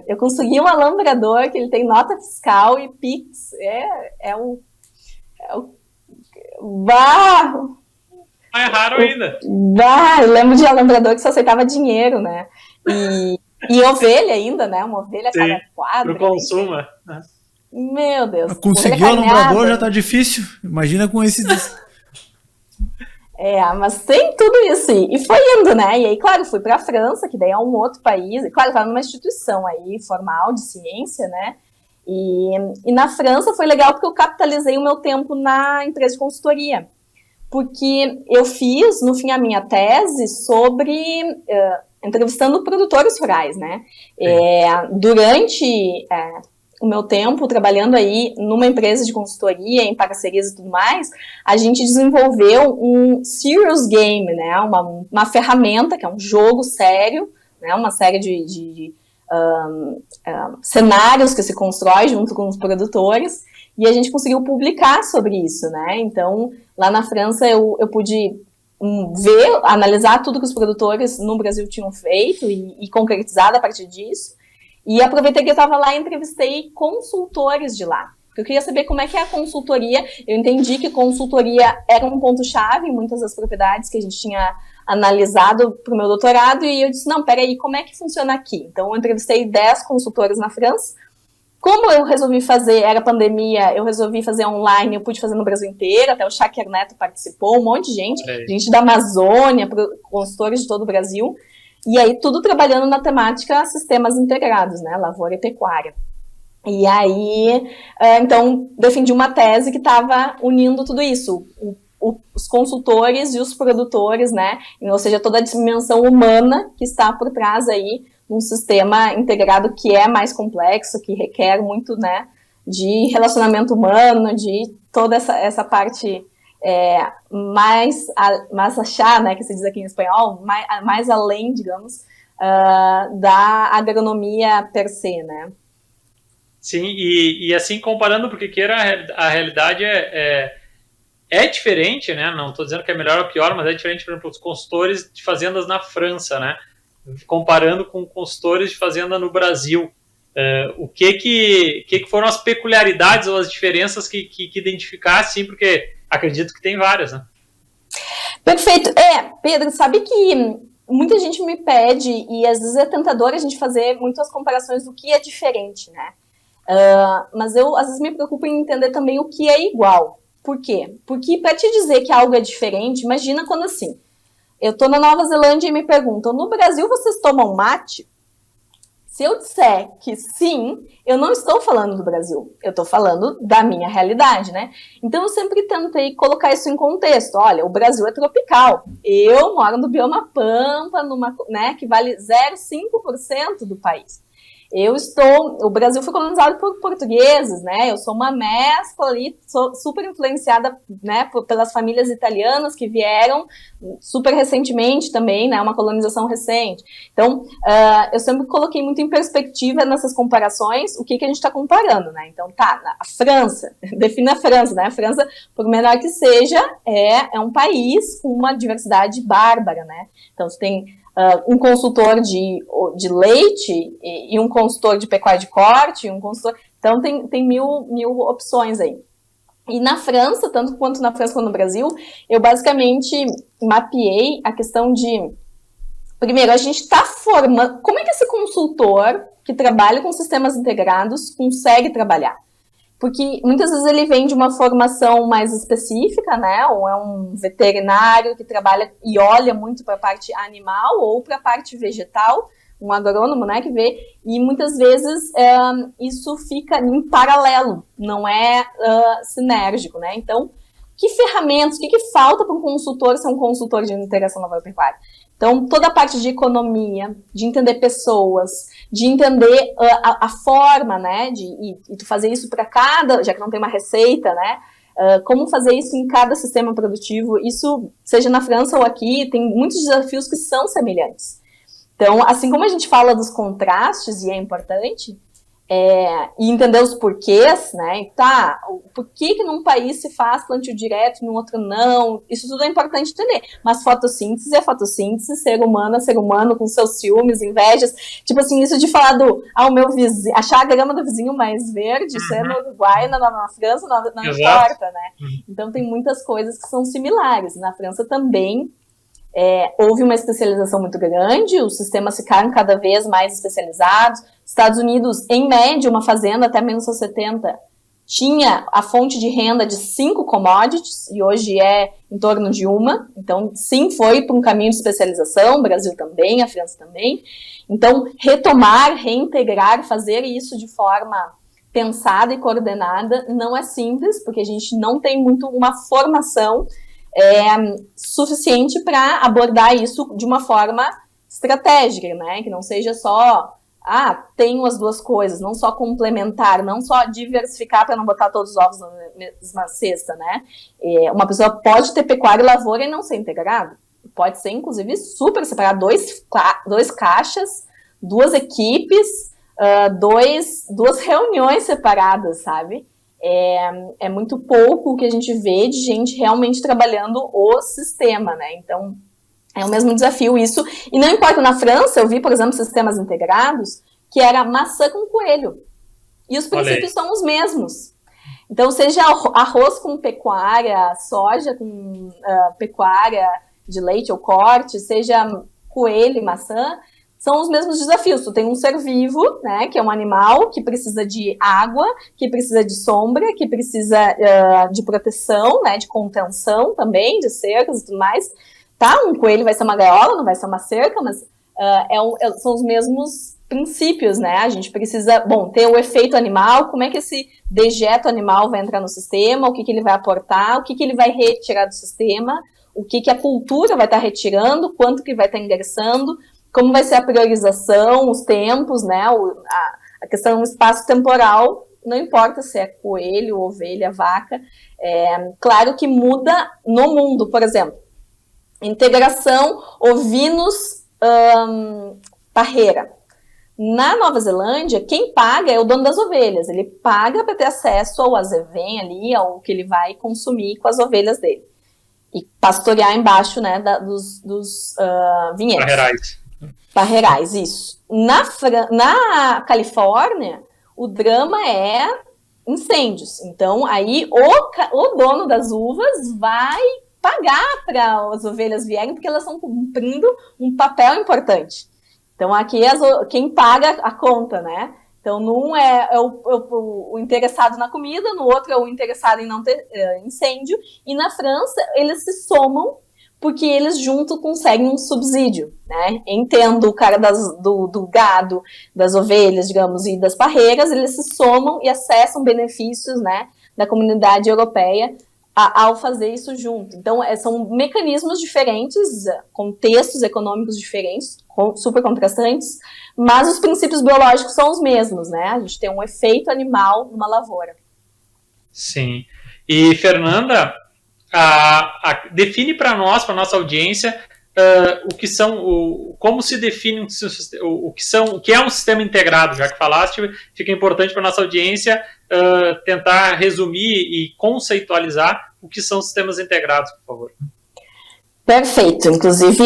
eu consegui um alambrador que ele tem nota fiscal e Pix, é raro ainda. Eu lembro de alambrador que só aceitava dinheiro, né, e ovelha ainda, né, uma ovelha a cada quadra. Pro consumo, né? Meu Deus. Conseguir o alambrador já tá difícil. Imagina com esse... mas tem tudo isso. E foi indo, né? E aí, claro, fui pra França, que daí é um outro país. E claro, estava numa instituição aí, formal, de ciência, né? E na França foi legal porque eu capitalizei o meu tempo na empresa de consultoria, porque eu fiz, no fim, a minha tese sobre entrevistando produtores rurais, né? Durante o meu tempo trabalhando aí numa empresa de consultoria, em parcerias e tudo mais, a gente desenvolveu um serious game, né? Uma ferramenta que é um jogo sério, né? Uma série de cenários que se constrói junto com os produtores, e a gente conseguiu publicar sobre isso, né? Então, lá na França eu pude analisar tudo que os produtores no Brasil tinham feito e concretizado a partir disso. E aproveitei que eu estava lá e entrevistei consultores de lá. Porque eu queria saber como é que é a consultoria. Eu entendi que consultoria era um ponto-chave em muitas das propriedades que a gente tinha analisado para o meu doutorado. E eu disse, não, peraí, como é que funciona aqui? Então, eu entrevistei 10 consultores na França. Como eu resolvi fazer, era pandemia, eu resolvi fazer online, eu pude fazer no Brasil inteiro, até o Shaker Neto participou, um monte de gente da Amazônia, consultores de todo o Brasil. E aí, tudo trabalhando na temática sistemas integrados, né? Lavoura e pecuária. E aí, então, defendi uma tese que estava unindo tudo isso. Os consultores e os produtores, né? Ou seja, toda a dimensão humana que está por trás aí num sistema integrado que é mais complexo, que requer muito, né? De relacionamento humano, de toda essa parte... mais achar, né, que se diz aqui em espanhol, mais além, digamos, da agronomia per se, né? Sim, e assim, comparando, porque a realidade é diferente, né? Não estou dizendo que é melhor ou pior, mas é diferente, por exemplo, os consultores de fazendas na França, né? Comparando com consultores de fazenda no Brasil. O que foram as peculiaridades ou as diferenças que identificasse, sim, porque acredito que tem várias, né? Perfeito. Pedro, sabe que muita gente me pede, e às vezes é tentador a gente fazer muitas comparações do que é diferente, né? Mas eu, às vezes, me preocupo em entender também o que é igual. Por quê? Porque para te dizer que algo é diferente, imagina quando assim, eu tô na Nova Zelândia e me perguntam, no Brasil vocês tomam mate? Se eu disser que sim, eu não estou falando do Brasil, eu estou falando da minha realidade, né? Então eu sempre tentei colocar isso em contexto. Olha, o Brasil é tropical. Eu moro no bioma Pampa, né, que vale 0,5% do país. O Brasil foi colonizado por portugueses, né? Eu sou uma mescla ali, sou super influenciada, né, pelas famílias italianas que vieram super recentemente também, né? Uma colonização recente. Então, eu sempre coloquei muito em perspectiva nessas comparações o que a gente está comparando, né? Então, a França, define a França, né? A França, por menor que seja, é um país com uma diversidade bárbara, né? Então, você tem um consultor de leite e um consultor de pecuária de corte, então tem mil opções aí. E na França, tanto quanto na França quanto no Brasil, eu basicamente mapeei a questão de, primeiro, a gente está formando, como é que esse consultor que trabalha com sistemas integrados consegue trabalhar? Porque muitas vezes ele vem de uma formação mais específica, né? Ou é um veterinário que trabalha e olha muito para a parte animal ou para a parte vegetal, um agrônomo, né, que vê, e muitas vezes isso fica em paralelo, não é sinérgico, né? Então, que ferramentas, o que falta para um consultor ser um consultor de integração lavoura-pecuária? Então, toda a parte de economia, de entender pessoas, de entender a forma, né, e tu fazer isso para cada, já que não tem uma receita, né, como fazer isso em cada sistema produtivo, isso, seja na França ou aqui, tem muitos desafios que são semelhantes. Então, assim como a gente fala dos contrastes, e é importante, e entender os porquês, né? Por que num país se faz plantio direto e no outro não? Isso tudo é importante entender. Mas fotossíntese é fotossíntese, ser humano é ser humano, com seus ciúmes, invejas. Tipo assim, isso de falar o meu vizinho, achar a grama do vizinho mais verde, isso é no Uruguai, na França, não importa, né? Então tem muitas coisas que são similares. Na França também houve uma especialização muito grande, os sistemas ficaram cada vez mais especializados. Estados Unidos, em média, uma fazenda até 1970 tinha a fonte de renda de 5 commodities e hoje é em torno de uma. Então, sim, foi para um caminho de especialização, o Brasil também, a França também. Então, retomar, reintegrar, fazer isso de forma pensada e coordenada, não é simples, porque a gente não tem muito uma formação suficiente para abordar isso de uma forma estratégica, né? Que não seja só, tenho as duas coisas, não só complementar, não só diversificar para não botar todos os ovos na mesma cesta, né? Uma pessoa pode ter pecuária e lavoura e não ser integrado. Pode ser, inclusive, super separado, dois caixas, duas equipes, duas reuniões separadas, sabe? É muito pouco o que a gente vê de gente realmente trabalhando o sistema, né? Então, é o mesmo desafio isso. E não importa, na França, eu vi, por exemplo, sistemas integrados, que era maçã com coelho. E os princípios são os mesmos. Então, seja arroz com pecuária, soja com pecuária de leite ou corte, seja coelho e maçã, são os mesmos desafios. Tu tem um ser vivo, né, que é um animal que precisa de água, que precisa de sombra, que precisa de proteção, né, de contenção também, de cercas e tudo mais. Tá, um coelho vai ser uma gaiola, não vai ser uma cerca, mas são os mesmos princípios, né? A gente precisa, ter o efeito animal, como é que esse dejeto animal vai entrar no sistema, o que ele vai aportar, o que ele vai retirar do sistema, o que a cultura vai estar retirando, quanto que vai estar ingressando, como vai ser a priorização, os tempos, né? A questão do espaço temporal, não importa se é coelho, ovelha, vaca. Claro que muda no mundo, por exemplo, integração ovinos parreira. Na Nova Zelândia, quem paga é o dono das ovelhas. Ele paga para ter acesso ao azevém ali, ao que ele vai consumir com as ovelhas dele. E pastorear embaixo, né, dos vinhedos. Parreirais, isso. Na Califórnia, o drama é incêndios. Então, aí o dono das uvas vai pagar para as ovelhas vierem, porque elas estão cumprindo um papel importante. Então, aqui quem paga a conta, né? Então, num é o interessado na comida, no outro é o interessado em não ter incêndio, e na França eles se somam porque eles juntos conseguem um subsídio, né? Entendo o cara do gado, das ovelhas, digamos, e das parreiras, eles se somam e acessam benefícios, né, da comunidade europeia ao fazer isso junto. Então, são mecanismos diferentes, contextos econômicos diferentes, super contrastantes, mas os princípios biológicos são os mesmos, né? A gente tem um efeito animal numa lavoura. Sim. E, Fernanda, define para nós, para nossa audiência, como se define o que é um sistema integrado, já que falaste, fica importante para nossa audiência tentar resumir e conceitualizar o que são sistemas integrados, por favor. Perfeito. Inclusive,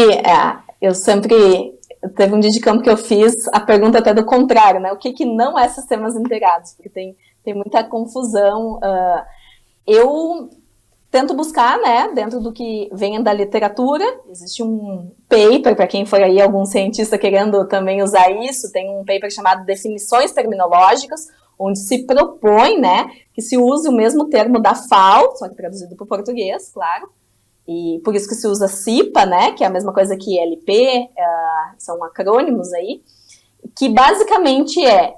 teve um dia de campo que eu fiz a pergunta até do contrário, né? O que não é sistemas integrados? Porque tem muita confusão. Eu tento buscar, né, dentro do que vem da literatura. Existe um paper, para quem for aí algum cientista querendo também usar isso, tem um paper chamado Definições Terminológicas, onde se propõe, né, que se use o mesmo termo da FAO, só que traduzido para o português, claro, e por isso que se usa CIPA, né, que é a mesma coisa que LP, são acrônimos aí, que basicamente é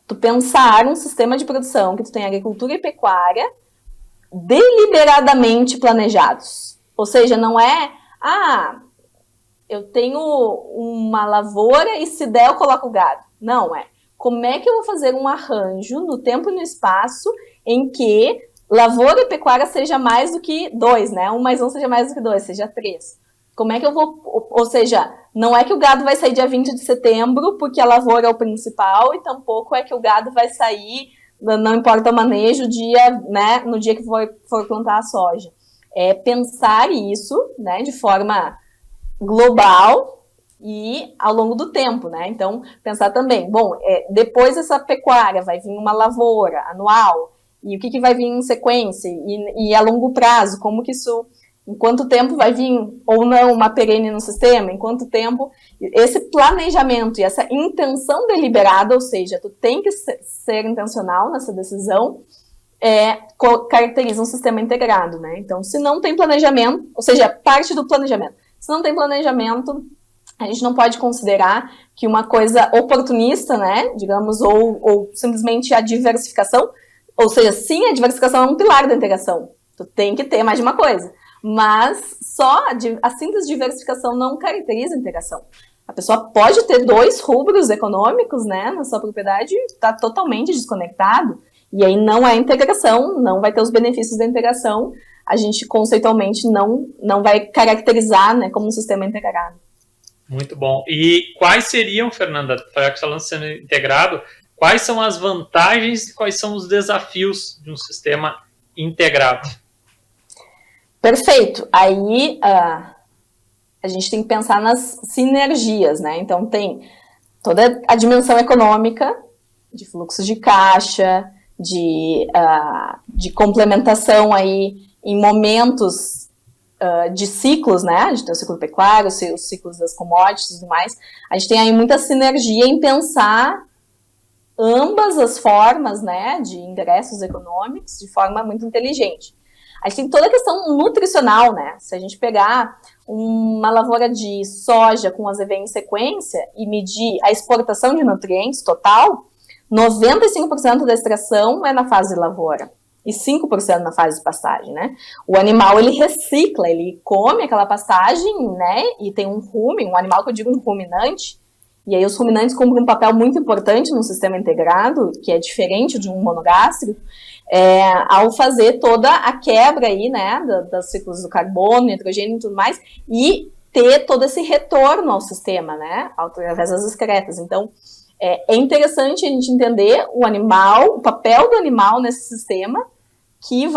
tu pensar um sistema de produção que tu tem agricultura e pecuária deliberadamente planejados. Ou seja, não é, eu tenho uma lavoura e se der eu coloco o gado. Não, como é que eu vou fazer um arranjo no tempo e no espaço em que lavoura e pecuária seja mais do que 2, né? 1 mais 1 seja mais do que 2, seja 3. Como é que eu vou... Ou seja, não é que o gado vai sair dia 20 de setembro porque a lavoura é o principal, e tampouco é que o gado vai sair, não importa o manejo, né, no dia que for plantar a soja. É pensar isso, né, de forma global e ao longo do tempo, né? Então, pensar também, depois dessa pecuária vai vir uma lavoura anual, e o que vai vir em sequência, e a longo prazo, como que isso, em quanto tempo vai vir ou não uma perene no sistema, em quanto tempo, esse planejamento e essa intenção deliberada, ou seja, tu tem que ser intencional nessa decisão, caracteriza um sistema integrado, né? Então, se não tem planejamento, ou seja, parte do planejamento, se não tem planejamento, A gente não pode considerar que uma coisa oportunista, né, digamos, ou simplesmente a diversificação, ou seja, sim, a diversificação é um pilar da integração. Tu tem que ter mais de uma coisa. Mas só a simples diversificação não caracteriza a integração. A pessoa pode ter 2 rubros econômicos, né, na sua propriedade e está totalmente desconectado. E aí não é integração, não vai ter os benefícios da integração. A gente conceitualmente não vai caracterizar, né, como um sistema integrado. Muito bom. E quais seriam, Fernanda, já que está sendo integrado, quais são as vantagens e quais são os desafios de um sistema integrado? Perfeito. Aí a gente tem que pensar nas sinergias, né? Então tem toda a dimensão econômica, de fluxo de caixa, de complementação aí em momentos de ciclos, né? A gente tem o ciclo pecuário, os ciclos das commodities e tudo mais. A gente tem aí muita sinergia em pensar ambas as formas, né, de ingressos econômicos de forma muito inteligente. A gente tem toda a questão nutricional, né? Se a gente pegar uma lavoura de soja com AZV em sequência e medir a exportação de nutrientes total, 95% da extração é na fase de lavoura e 5% na fase de pastagem, né? O animal, ele recicla, ele come aquela pastagem, né? E tem um rumen, um animal que eu digo um ruminante, e aí os ruminantes cumprem um papel muito importante no sistema integrado, que é diferente de um monogástrico, ao fazer toda a quebra aí, né, dos ciclos do carbono, nitrogênio e tudo mais, e ter todo esse retorno ao sistema, né, através das excretas. Então, é interessante a gente entender o animal, o papel do animal nesse sistema, que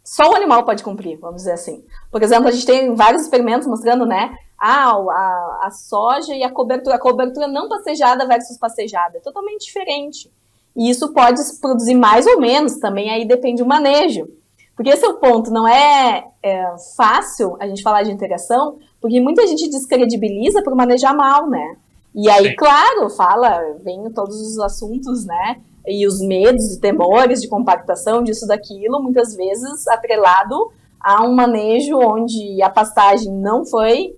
só o animal pode cumprir, vamos dizer assim. Por exemplo, a gente tem vários experimentos mostrando, né, a soja e a cobertura não pastejada versus pastejada, é totalmente diferente. E isso pode produzir mais ou menos, também aí depende do manejo. Porque esse é o ponto, não é fácil a gente falar de integração, porque muita gente descredibiliza por manejar mal, né? E aí, claro, vem todos os assuntos, né? E os medos e temores de compactação, disso, daquilo, muitas vezes atrelado a um manejo onde a pastagem não foi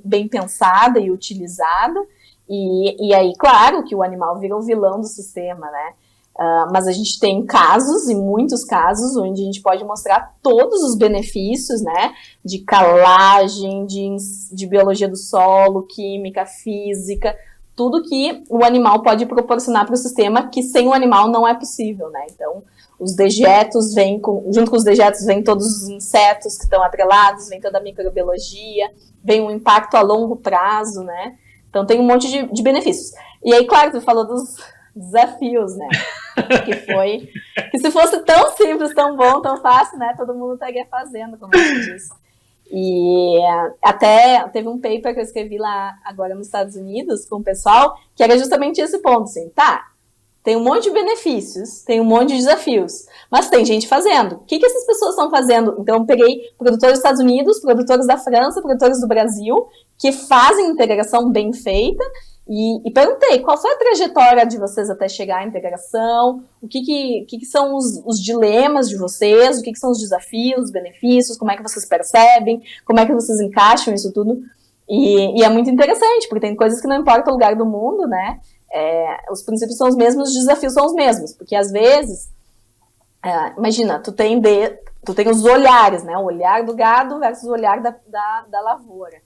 bem pensada e utilizada, e aí, claro, que o animal vira o vilão do sistema, né? Mas a gente tem casos, e muitos casos, onde a gente pode mostrar todos os benefícios, né? De calagem, de biologia do solo, química, física, tudo que o animal pode proporcionar para o sistema, que sem o animal não é possível, né? Então, os dejetos junto com os dejetos vem todos os insetos que estão atrelados, vem toda a microbiologia, vem um impacto a longo prazo, né? Então tem um monte de benefícios. E aí, claro, tu falou dos desafios, né? Que se fosse tão simples, tão bom, tão fácil, né? Todo mundo estaria fazendo, como você disse. E até teve um paper que eu escrevi lá agora nos Estados Unidos com o pessoal, que era justamente esse ponto, assim, tem um monte de benefícios, tem um monte de desafios, mas tem gente fazendo. O que essas pessoas estão fazendo? Então, eu peguei produtores dos Estados Unidos, produtores da França, produtores do Brasil, que fazem integração bem feita, e perguntei, qual foi a trajetória de vocês até chegar à integração? O que são os dilemas de vocês? O que são os desafios, os benefícios? Como é que vocês percebem? Como é que vocês encaixam isso tudo? E é muito interessante, porque tem coisas que não importa o lugar do mundo, né? Os princípios são os mesmos, os desafios são os mesmos, porque às vezes, imagina, tu tem os olhares, né? O olhar do gado versus o olhar da lavoura.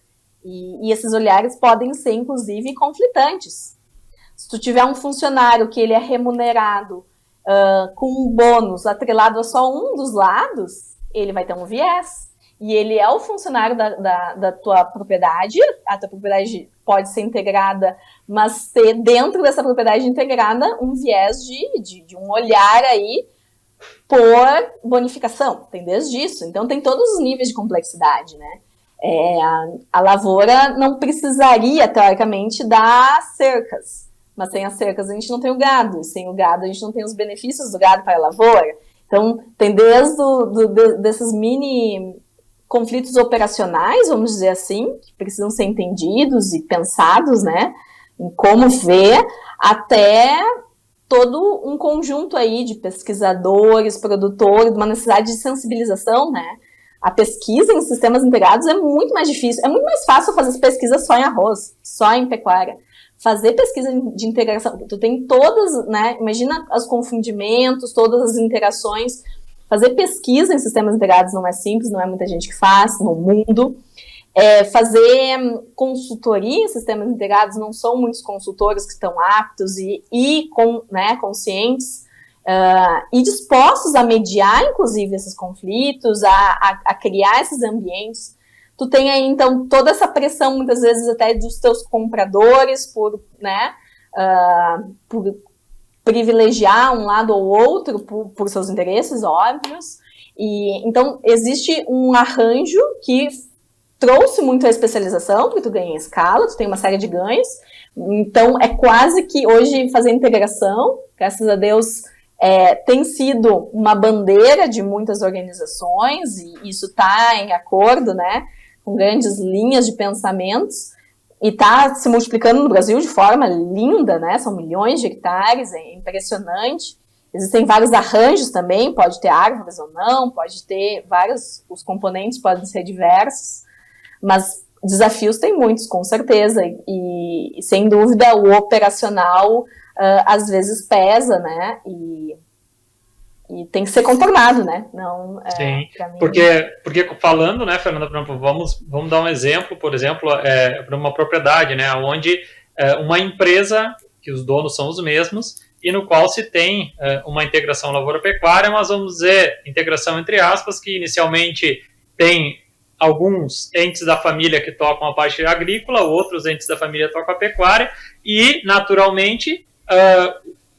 E esses olhares podem ser, inclusive, conflitantes. Se tu tiver um funcionário que ele é remunerado com um bônus atrelado a só um dos lados, ele vai ter um viés. E ele é o funcionário da tua propriedade, a tua propriedade pode ser integrada, mas ter dentro dessa propriedade integrada um viés de um olhar aí por bonificação. Tem desde isso. Então tem todos os níveis de complexidade, né? A lavoura não precisaria, teoricamente, dar cercas, mas sem as cercas a gente não tem o gado, e sem o gado a gente não tem os benefícios do gado para a lavoura. Então, tem desses mini conflitos operacionais, vamos dizer assim, que precisam ser entendidos e pensados, né, em como ver, até todo um conjunto aí de pesquisadores, produtores, uma necessidade de sensibilização, né, A pesquisa em sistemas integrados é muito mais difícil. É muito mais fácil fazer pesquisa só em arroz, só em pecuária. Fazer pesquisa de integração, tu tem todas, né? Imagina os confundimentos, todas as interações. Fazer pesquisa em sistemas integrados não é simples, não é muita gente que faz no mundo. Fazer consultoria em sistemas integrados, não são muitos consultores que estão aptos e conscientes e dispostos a mediar, inclusive, esses conflitos, a criar esses ambientes. Tu tem aí, então, toda essa pressão, muitas vezes, até dos teus compradores, por privilegiar um lado ou outro por seus interesses óbvios. E, então, existe um arranjo que trouxe muito a especialização, porque tu ganha escala, tu tem uma série de ganhos. Então, é quase que hoje fazer integração, graças a Deus, tem sido uma bandeira de muitas organizações, e isso está em acordo, né, com grandes linhas de pensamentos, e está se multiplicando no Brasil de forma linda, né, são milhões de hectares, é impressionante. Existem vários arranjos também, pode ter árvores ou não, pode ter os componentes podem ser diversos, mas desafios tem muitos, com certeza, e sem dúvida o operacional às vezes pesa, né, e tem que ser contornado, né, não... Sim, porque falando, né, Fernanda, por exemplo, vamos dar um exemplo, por exemplo, para uma propriedade, né, onde uma empresa, que os donos são os mesmos, e no qual se tem uma integração lavoura-pecuária, mas vamos dizer, integração entre aspas, que inicialmente tem alguns entes da família que tocam a parte agrícola, outros entes da família tocam a pecuária, e, naturalmente,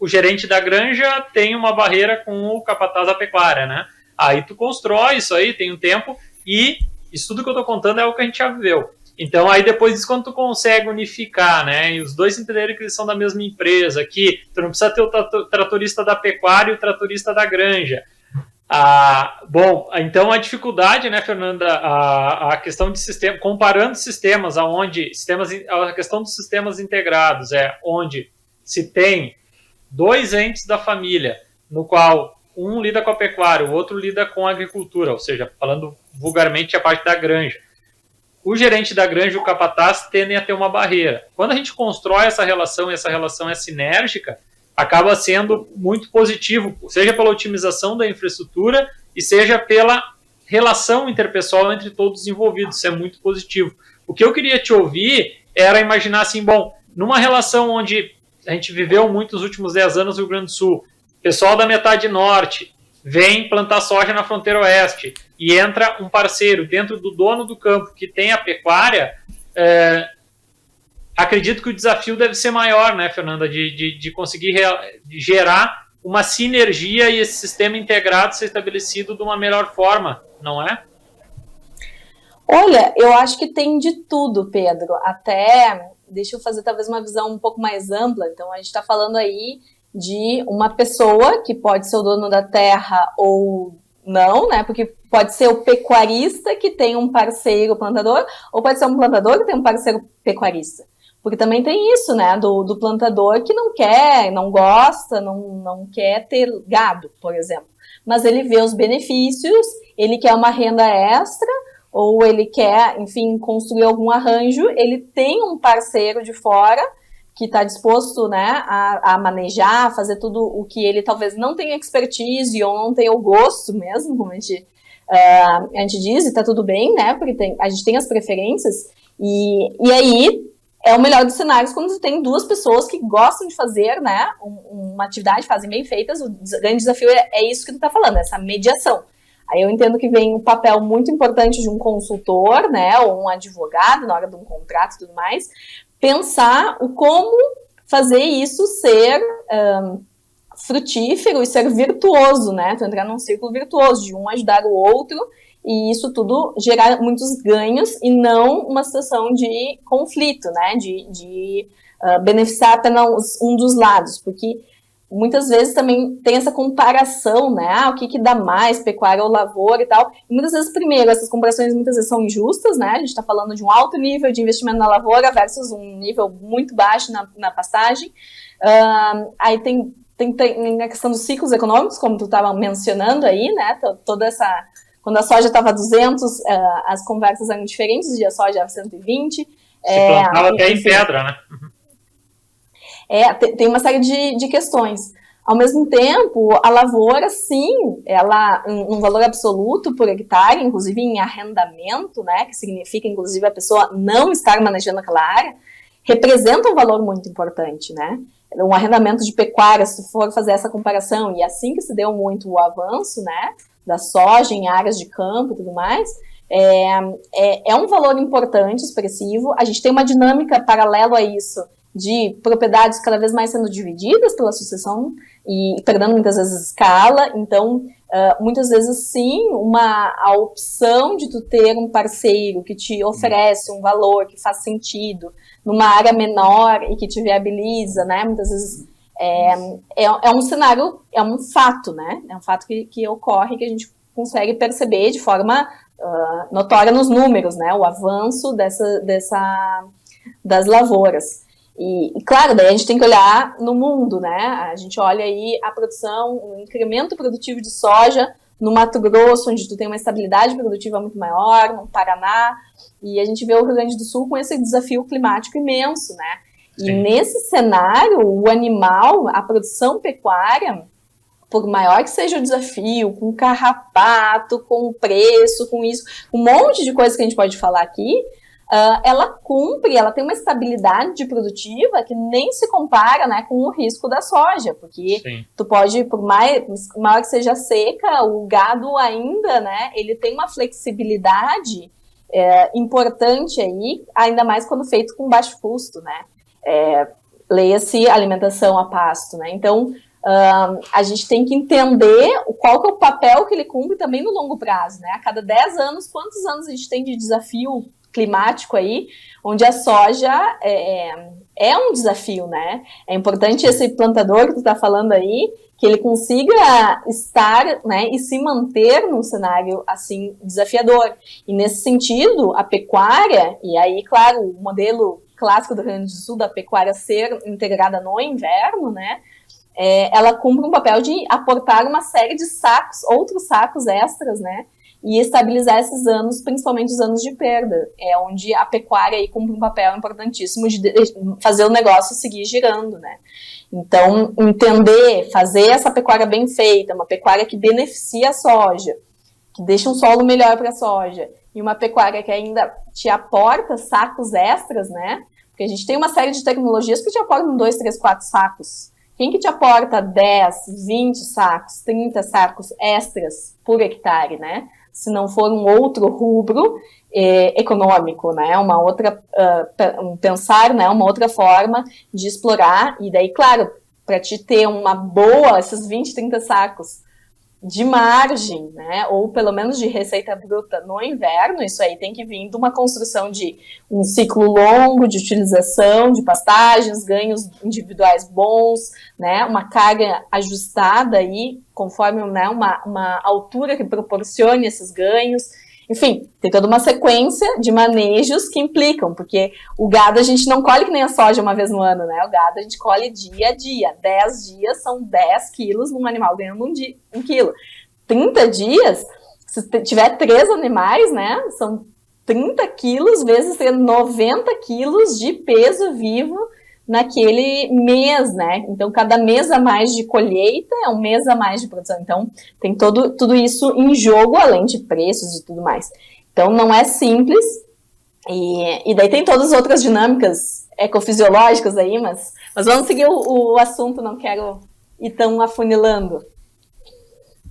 o gerente da granja tem uma barreira com o capataz da pecuária, né? Aí tu constrói isso aí, tem um tempo, e isso tudo que eu tô contando é o que a gente já viveu. Então, aí depois disso, quando tu consegue unificar, né, e os dois entenderem que eles são da mesma empresa, que tu não precisa ter o tratorista da pecuária e o tratorista da granja. Bom, então a dificuldade, né, Fernanda, a questão de sistema, comparando sistemas, a questão dos sistemas integrados onde se tem dois entes da família, no qual um lida com a pecuária, o outro lida com a agricultura, ou seja, falando vulgarmente a parte da granja. O gerente da granja e o capataz tendem a ter uma barreira. Quando a gente constrói essa relação, e essa relação é sinérgica, acaba sendo muito positivo, seja pela otimização da infraestrutura e seja pela relação interpessoal entre todos os envolvidos. Isso é muito positivo. O que eu queria te ouvir era imaginar assim, bom, numa relação onde a gente viveu muito nos últimos 10 anos no Rio Grande do Sul, pessoal da metade norte vem plantar soja na fronteira oeste e entra um parceiro dentro do dono do campo que tem a pecuária, acredito que o desafio deve ser maior, né, Fernanda, de conseguir gerar uma sinergia e esse sistema integrado ser estabelecido de uma melhor forma, não é? Olha, eu acho que tem de tudo, Pedro. Até, deixa eu fazer talvez uma visão um pouco mais ampla. Então, a gente está falando aí de uma pessoa que pode ser o dono da terra ou não, né? Porque pode ser o pecuarista que tem um parceiro plantador, ou pode ser um plantador que tem um parceiro pecuarista. Porque também tem isso, né, do plantador que não quer, não gosta, não quer ter gado, por exemplo. Mas ele vê os benefícios, ele quer uma renda extra, ou ele quer, enfim, construir algum arranjo, ele tem um parceiro de fora que está disposto, né, a manejar, a fazer tudo o que ele talvez não tenha expertise ou não tenha o gosto mesmo, como a gente diz, e está tudo bem, né, porque a gente tem as preferências, e aí é o melhor dos cenários quando você tem duas pessoas que gostam de fazer, né, uma atividade, fazem bem feitas. O grande desafio é isso que tu está falando, essa mediação. Aí eu entendo que vem um papel muito importante de um consultor, né, ou um advogado na hora de um contrato e tudo mais, pensar o como fazer isso ser frutífero e ser virtuoso, né, tu entrar num círculo virtuoso, de um ajudar o outro, e isso tudo gerar muitos ganhos e não uma situação de conflito, né, de beneficiar apenas um dos lados, porque muitas vezes também tem essa comparação, né, o que dá mais, pecuária ou lavoura e tal, e muitas vezes, primeiro, essas comparações muitas vezes são injustas, né, a gente está falando de um alto nível de investimento na lavoura versus um nível muito baixo na pastagem. Aí tem a questão dos ciclos econômicos, como tu estava mencionando aí, né, toda essa Quando a soja estava 200, as conversas eram diferentes, o dia soja era 120. Se plantava até em pedra, né? Tem uma série de questões. Ao mesmo tempo, a lavoura, sim, ela, um valor absoluto por hectare, inclusive em arrendamento, né, que significa, inclusive, a pessoa não estar manejando aquela área, representa um valor muito importante, né? Um arrendamento de pecuária, se for fazer essa comparação, e assim que se deu muito o avanço, né, da soja em áreas de campo e tudo mais, é um valor importante, expressivo. A gente tem uma dinâmica paralela a isso, de propriedades cada vez mais sendo divididas pela sucessão e perdendo muitas vezes escala. Então, muitas vezes sim, a opção de tu ter um parceiro que te oferece um valor que faz sentido numa área menor e que te viabiliza, né? Muitas vezes é um cenário, é um fato, né? É um fato que ocorre, que a gente consegue perceber de forma notória nos números, né? O avanço das lavouras. E, claro, daí a gente tem que olhar no mundo, né? A gente olha aí a produção, o incremento produtivo de soja no Mato Grosso, onde tu tem uma estabilidade produtiva muito maior, no Paraná, e a gente vê o Rio Grande do Sul com esse desafio climático imenso, né? Sim. E nesse cenário, o animal, a produção pecuária, por maior que seja o desafio, com carrapato, com preço, com isso, um monte de coisa que a gente pode falar aqui, ela cumpre, ela tem uma estabilidade produtiva que nem se compara, né, com o risco da soja, porque sim, tu pode, por maior que seja seca, o gado ainda, né, ele tem uma flexibilidade importante aí, ainda mais quando feito com baixo custo, né, leia-se alimentação a pasto, né, então a gente tem que entender qual que é o papel que ele cumpre também no longo prazo, né, a cada 10 anos, quantos anos a gente tem de desafio climático aí, onde a soja é um desafio, né? É importante esse plantador que tu tá falando aí, que ele consiga estar, né, e se manter num cenário, assim, desafiador. E nesse sentido, a pecuária, e aí, claro, o modelo clássico do Rio Grande do Sul, da pecuária ser integrada no inverno, né, ela cumpre um papel de aportar uma série de sacos, outros sacos extras, né, e estabilizar esses anos, principalmente os anos de perda, onde a pecuária aí cumpre um papel importantíssimo de fazer o negócio seguir girando, né? Então, entender, fazer essa pecuária bem feita, uma pecuária que beneficia a soja, que deixa um solo melhor para a soja, e uma pecuária que ainda te aporta sacos extras, né? Porque a gente tem uma série de tecnologias que te aportam 2, 3, 4 sacos. Quem que te aporta 10, 20 sacos, 30 sacos extras por hectare, né? Se não for um outro rubro econômico, né, uma outra, pensar, né, uma outra forma de explorar, e daí, claro, para te ter uma boa, esses 20, 30 sacos de margem, né, ou pelo menos de receita bruta no inverno, isso aí tem que vir de uma construção de um ciclo longo de utilização de pastagens, ganhos individuais bons, né, uma carga ajustada aí, conforme, né, uma altura que proporcione esses ganhos. Enfim, tem toda uma sequência de manejos que implicam, porque o gado a gente não colhe que nem a soja uma vez no ano, né? O gado a gente colhe dia a dia. 10 dias são 10 quilos num animal ganhando um quilo. 30 dias, se tiver 3 animais, né? São 30 quilos vezes 90 quilos de peso vivo naquele mês, né? Então, cada mês a mais de colheita é um mês a mais de produção. Então, tem tudo isso em jogo, além de preços e tudo mais. Então, não é simples. E daí tem todas as outras dinâmicas ecofisiológicas aí, mas vamos seguir o assunto, não quero ir tão afunilando.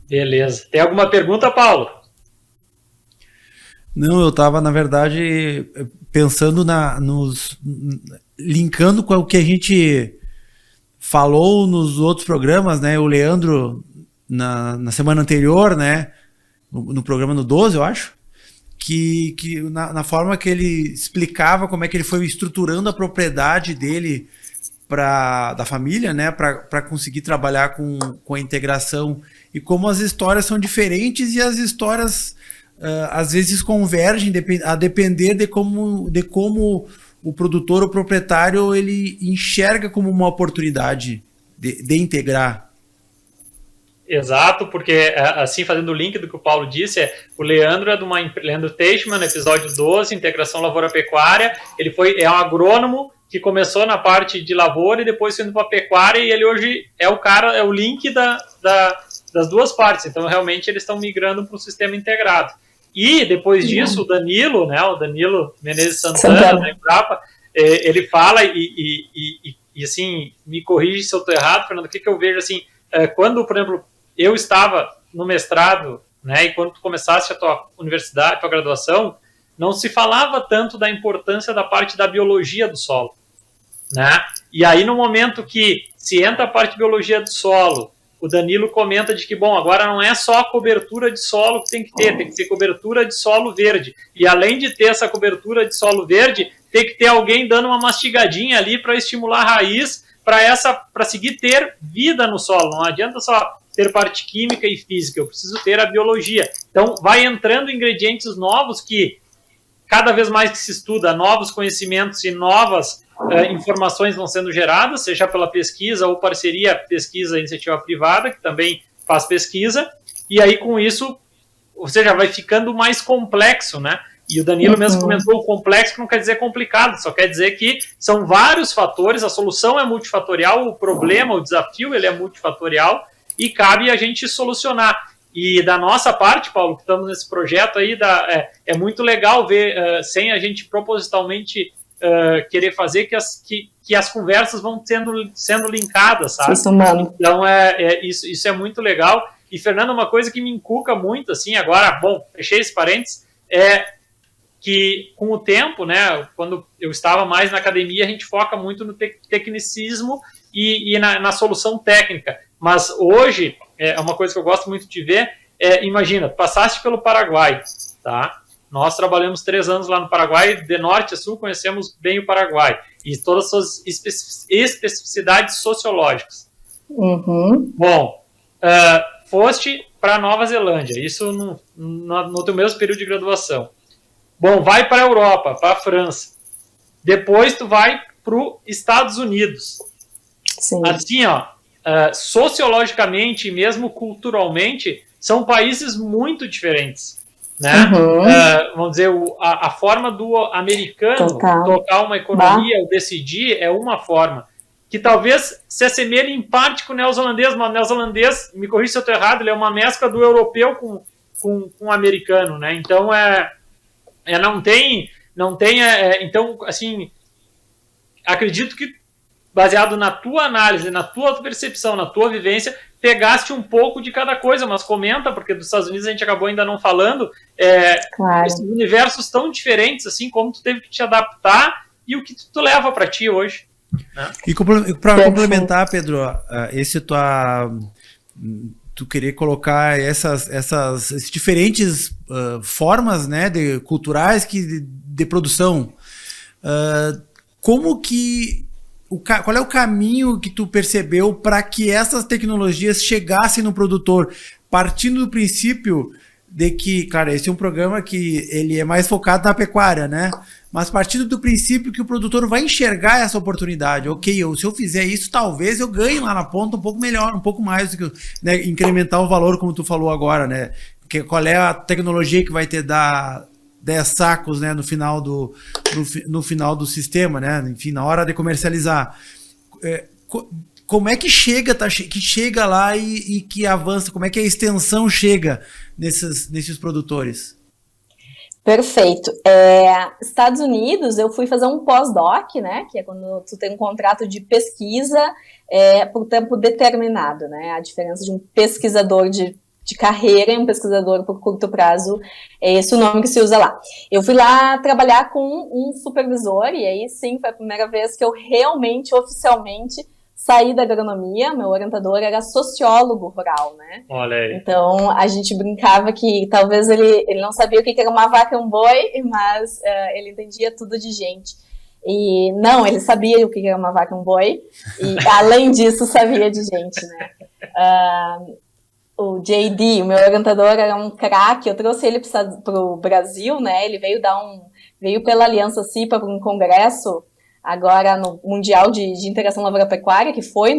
Beleza. Tem alguma pergunta, Paulo? Não, eu estava, na verdade, pensando linkando com o que a gente falou nos outros programas, né? O Leandro, na semana anterior, né? No programa no 12, eu acho, que na forma que ele explicava como é que ele foi estruturando a propriedade dele da família, né? Para conseguir trabalhar com a integração, e como as histórias são diferentes e as histórias às vezes convergem a depender de como o produtor, o proprietário, ele enxerga como uma oportunidade de integrar. Exato, porque assim, fazendo o link do que o Paulo disse, o Leandro é Leandro Teichmann, no episódio 12, Integração Lavoura-Pecuária, ele é um agrônomo que começou na parte de lavoura e depois foi indo para a pecuária, e ele hoje é o link das duas partes, então realmente eles estão migrando para um sistema integrado. E depois disso, o Danilo Menezes Santana, da Embrapa, ele fala, e assim, me corrige se eu estou errado, Fernando, o que eu vejo assim, quando, por exemplo, eu estava no mestrado, né, e quando tu começaste a tua universidade, a tua graduação, não se falava tanto da importância da parte da biologia do solo, né? E aí, no momento que se entra a parte de biologia do solo, o Danilo comenta de que, bom, agora não é só a cobertura de solo que tem que ter cobertura de solo verde. E além de ter essa cobertura de solo verde, tem que ter alguém dando uma mastigadinha ali para estimular a raiz, para seguir ter vida no solo. Não adianta só ter parte química e física, eu preciso ter a biologia. Então, vai entrando ingredientes novos que, cada vez mais que se estuda, novos conhecimentos e novas informações vão sendo geradas, seja pela pesquisa ou parceria pesquisa e iniciativa privada, que também faz pesquisa, e aí com isso, ou seja, vai ficando mais complexo, né? E o Danilo mesmo comentou, o complexo que não quer dizer complicado, só quer dizer que são vários fatores, a solução é multifatorial, o problema, o desafio, ele é multifatorial, e cabe a gente solucionar. E da nossa parte, Paulo, que estamos nesse projeto aí, é muito legal ver, sem a gente propositalmente querer fazer, que as conversas vão sendo linkadas, sabe? Isso, mano. Então, isso é muito legal. E, Fernando, uma coisa que me encuca muito, assim, agora, bom, fechei esse parênteses, que com o tempo, né, quando eu estava mais na academia, a gente foca muito no tecnicismo e na solução técnica. Mas hoje, é uma coisa que eu gosto muito de ver, imagina, passaste pelo Paraguai, tá? Nós trabalhamos 3 anos lá no Paraguai, de norte a sul, conhecemos bem o Paraguai, e todas as suas especificidades sociológicas. Bom, foste para Nova Zelândia, isso no teu mesmo período de graduação. Bom, vai para a Europa, para a França. Depois tu vai para os Estados Unidos. Sim. Assim, ó, sociologicamente e mesmo culturalmente, são países muito diferentes, né? Vamos dizer, a forma do americano tocar uma economia ou decidir é uma forma, que talvez se assemelhe em parte com o neozelandês, mas o neozelandês, me corrija se eu estou errado, ele é uma mescla do europeu com o americano, né? Então, então, assim, acredito que, baseado na tua análise, na tua percepção, na tua vivência, pegaste um pouco de cada coisa, mas comenta, porque dos Estados Unidos a gente acabou ainda não falando, claro. Esses universos tão diferentes, assim, como tu teve que te adaptar e o que tu leva para ti hoje. Né? E para complementar, Pedro, tu querer colocar essas diferentes formas, né, culturais de produção, qual é o caminho que tu percebeu para que essas tecnologias chegassem no produtor, partindo do princípio de que, claro, esse é um programa que ele é mais focado na pecuária, né? Mas partindo do princípio que o produtor vai enxergar essa oportunidade. Ok, se eu fizer isso, talvez eu ganhe lá na ponta um pouco melhor, um pouco mais do que, né, incrementar o valor, como tu falou agora, né? Qual é a tecnologia que vai te dar 10 sacos, né, no final do sistema, né? Enfim, na hora de comercializar. Como é que chega lá e que avança? Como é que a extensão chega nesses produtores? Perfeito. Estados Unidos, eu fui fazer um pós-doc, né, que é quando tu tem um contrato de pesquisa por tempo determinado, né, a diferença de um pesquisador de carreira e um pesquisador por curto prazo, é esse o nome que se usa lá. Eu fui lá trabalhar com um supervisor, e aí sim, foi a primeira vez que eu realmente, oficialmente, saí da agronomia. Meu orientador era sociólogo rural, né? Olha aí. Então, a gente brincava que talvez ele não sabia o que era uma vaca e um boi, mas ele entendia tudo de gente. E não, ele sabia o que era uma vaca e um boi, e além disso, sabia de gente, né? O JD, o meu orientador, era um craque. Eu trouxe ele para o Brasil, né? Ele veio veio pela Aliança CIPA para um congresso agora no Mundial de Integração Lavoura-Pecuária, que foi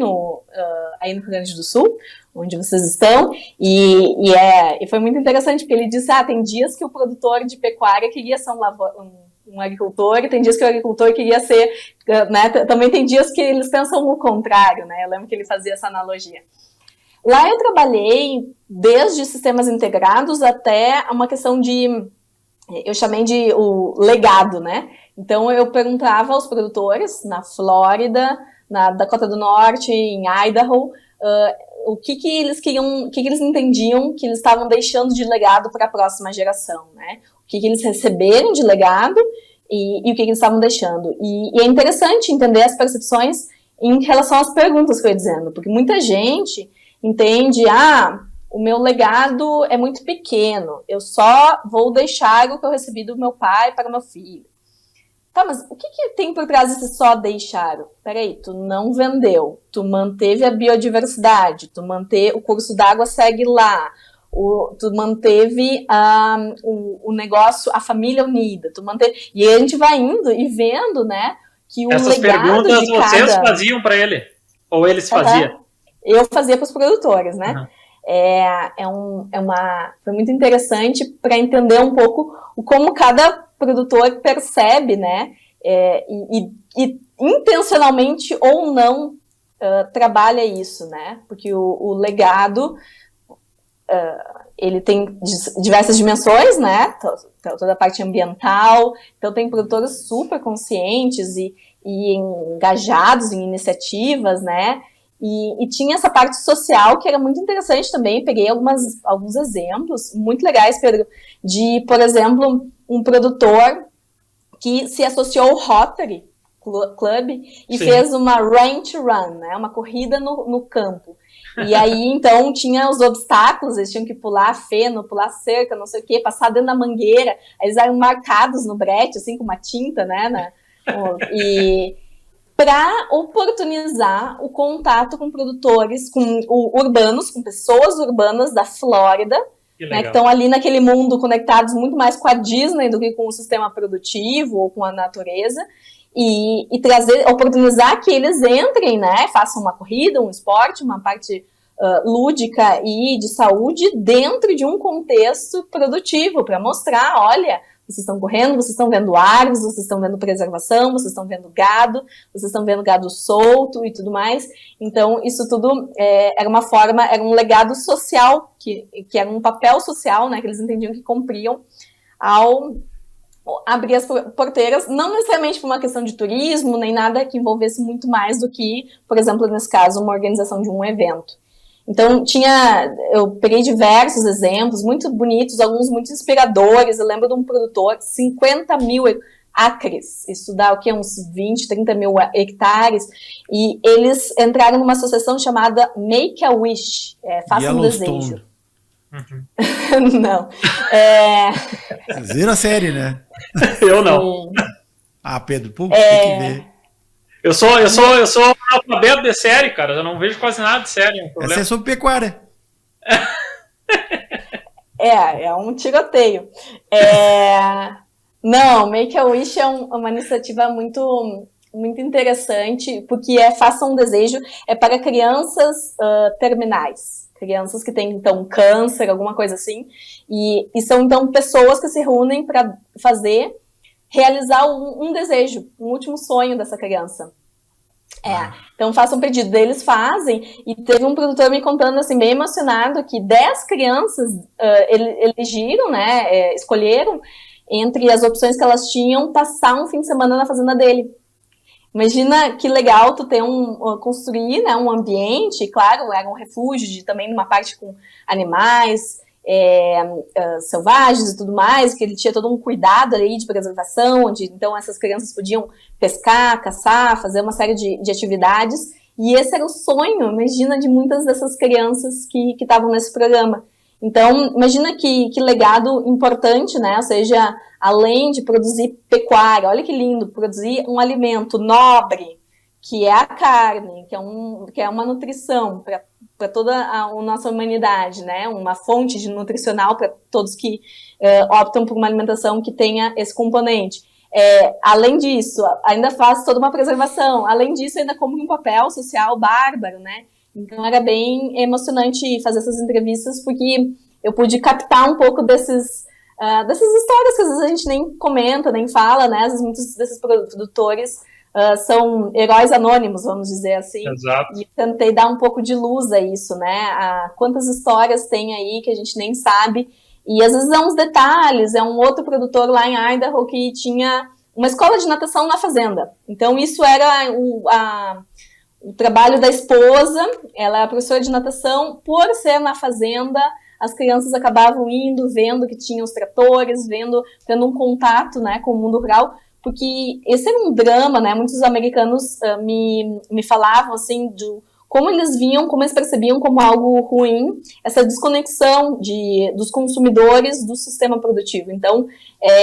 aí no Rio Grande do Sul, onde vocês estão, e foi muito interessante, porque ele disse, tem dias que o produtor de pecuária queria ser um agricultor, e tem dias que o agricultor queria ser, né, também tem dias que eles pensam o contrário, né, eu lembro que ele fazia essa analogia. Lá eu trabalhei desde sistemas integrados até uma questão eu chamei de o legado, né? Então eu perguntava aos produtores na Flórida, na Dakota do Norte, em Idaho, o que eles queriam, o que eles entendiam que eles estavam deixando de legado para a próxima geração, né? O que eles receberam de legado e o que eles estavam deixando. E é interessante entender as percepções em relação às perguntas que eu ia dizendo, porque muita gente entende, o meu legado é muito pequeno, eu só vou deixar o que eu recebi do meu pai para o meu filho. Tá, mas o que tem por trás desse só deixar? Peraí, tu não vendeu, tu manteve a biodiversidade, o curso d'água segue lá, tu manteve o negócio, a família unida, e a gente vai indo e vendo, né, que o essas legado perguntas de vocês faziam para ele? Ou eles faziam? Eu fazia para os produtores, né? Foi muito interessante para entender um pouco como cada produtor percebe, né? E intencionalmente ou não trabalha isso, né? Porque o legado ele tem diversas dimensões, né? Toda a parte ambiental. Então tem produtores super conscientes e engajados em iniciativas, né? E tinha essa parte social que era muito interessante também. Peguei alguns exemplos muito legais, Pedro, de, por exemplo, um produtor que se associou ao Rotary Club e fez uma ranch run, né, uma corrida no campo. E aí, então, tinha os obstáculos, eles tinham que pular feno, pular cerca, não sei o quê, passar dentro da mangueira. Eles eram marcados no brete, assim, com uma tinta, né, para oportunizar o contato com produtores urbanos, com pessoas urbanas da Flórida, né, que estão ali naquele mundo conectados muito mais com a Disney do que com o sistema produtivo ou com a natureza, e oportunizar que eles entrem, né, façam uma corrida, um esporte, uma parte lúdica e de saúde dentro de um contexto produtivo, para mostrar, olha, vocês estão correndo, vocês estão vendo árvores, vocês estão vendo preservação, vocês estão vendo gado, vocês estão vendo gado solto e tudo mais. Então, isso tudo era um legado social, que era um papel social, né, que eles entendiam que cumpriam ao abrir as porteiras, não necessariamente por uma questão de turismo, nem nada que envolvesse muito mais do que, por exemplo, nesse caso, uma organização de um evento. Então, eu peguei diversos exemplos, muito bonitos, alguns muito inspiradores. Eu lembro de um produtor, 50 mil acres, isso dá o quê? Uns 20, 30 mil hectares, e eles entraram numa associação chamada Make a Wish, Faça um Desejo. Não. Vocês viram a série, né? Eu não. Pedro, tem que ver. Eu sou analfabeto de série, cara. Eu não vejo quase nada de série. Essa é sobre pecuária. É um tiroteio. Não, Make a Wish é uma iniciativa muito, muito interessante, porque Faça um Desejo, para crianças terminais. Crianças que têm, então, câncer, alguma coisa assim. E são, então, pessoas que se reúnem para realizar um desejo, um último sonho dessa criança. Então façam um pedido, eles fazem, e teve um produtor me contando, assim, bem emocionado, que 10 crianças elegiram, né, escolheram, entre as opções que elas tinham, passar um fim de semana na fazenda dele. Imagina que legal tu ter construir, né, um ambiente, claro, era um refúgio também numa parte com animais, selvagens e tudo mais, que ele tinha todo um cuidado ali de preservação, onde então essas crianças podiam pescar, caçar, fazer uma série de atividades, e esse era o sonho, imagina, de muitas dessas crianças que estavam nesse programa. Então, imagina que legado importante, né? Ou seja, além de produzir pecuária, olha que lindo, produzir um alimento nobre, que é a carne, que é uma nutrição para toda a nossa humanidade, né? Uma fonte nutricional para todos que optam por uma alimentação que tenha esse componente. Além disso, ainda faz toda uma preservação. Além disso, ainda cumpre um papel social bárbaro, né? Então era bem emocionante fazer essas entrevistas, porque eu pude captar um pouco dessas histórias que às vezes a gente nem comenta, nem fala, né? Às vezes muitos desses produtores são heróis anônimos, vamos dizer assim. Exato. E tentei dar um pouco de luz a isso, né? Quantas histórias tem aí que a gente nem sabe. E às vezes é uns detalhes, é um outro produtor lá em Idaho que tinha uma escola de natação na fazenda. Então isso era o trabalho da esposa, ela é professora de natação, por ser na fazenda, as crianças acabavam indo, vendo que tinha os tratores, tendo um contato, né, com o mundo rural, porque esse era um drama, né, muitos americanos me falavam, assim, como eles viam, como eles percebiam como algo ruim, essa desconexão dos consumidores do sistema produtivo. Então,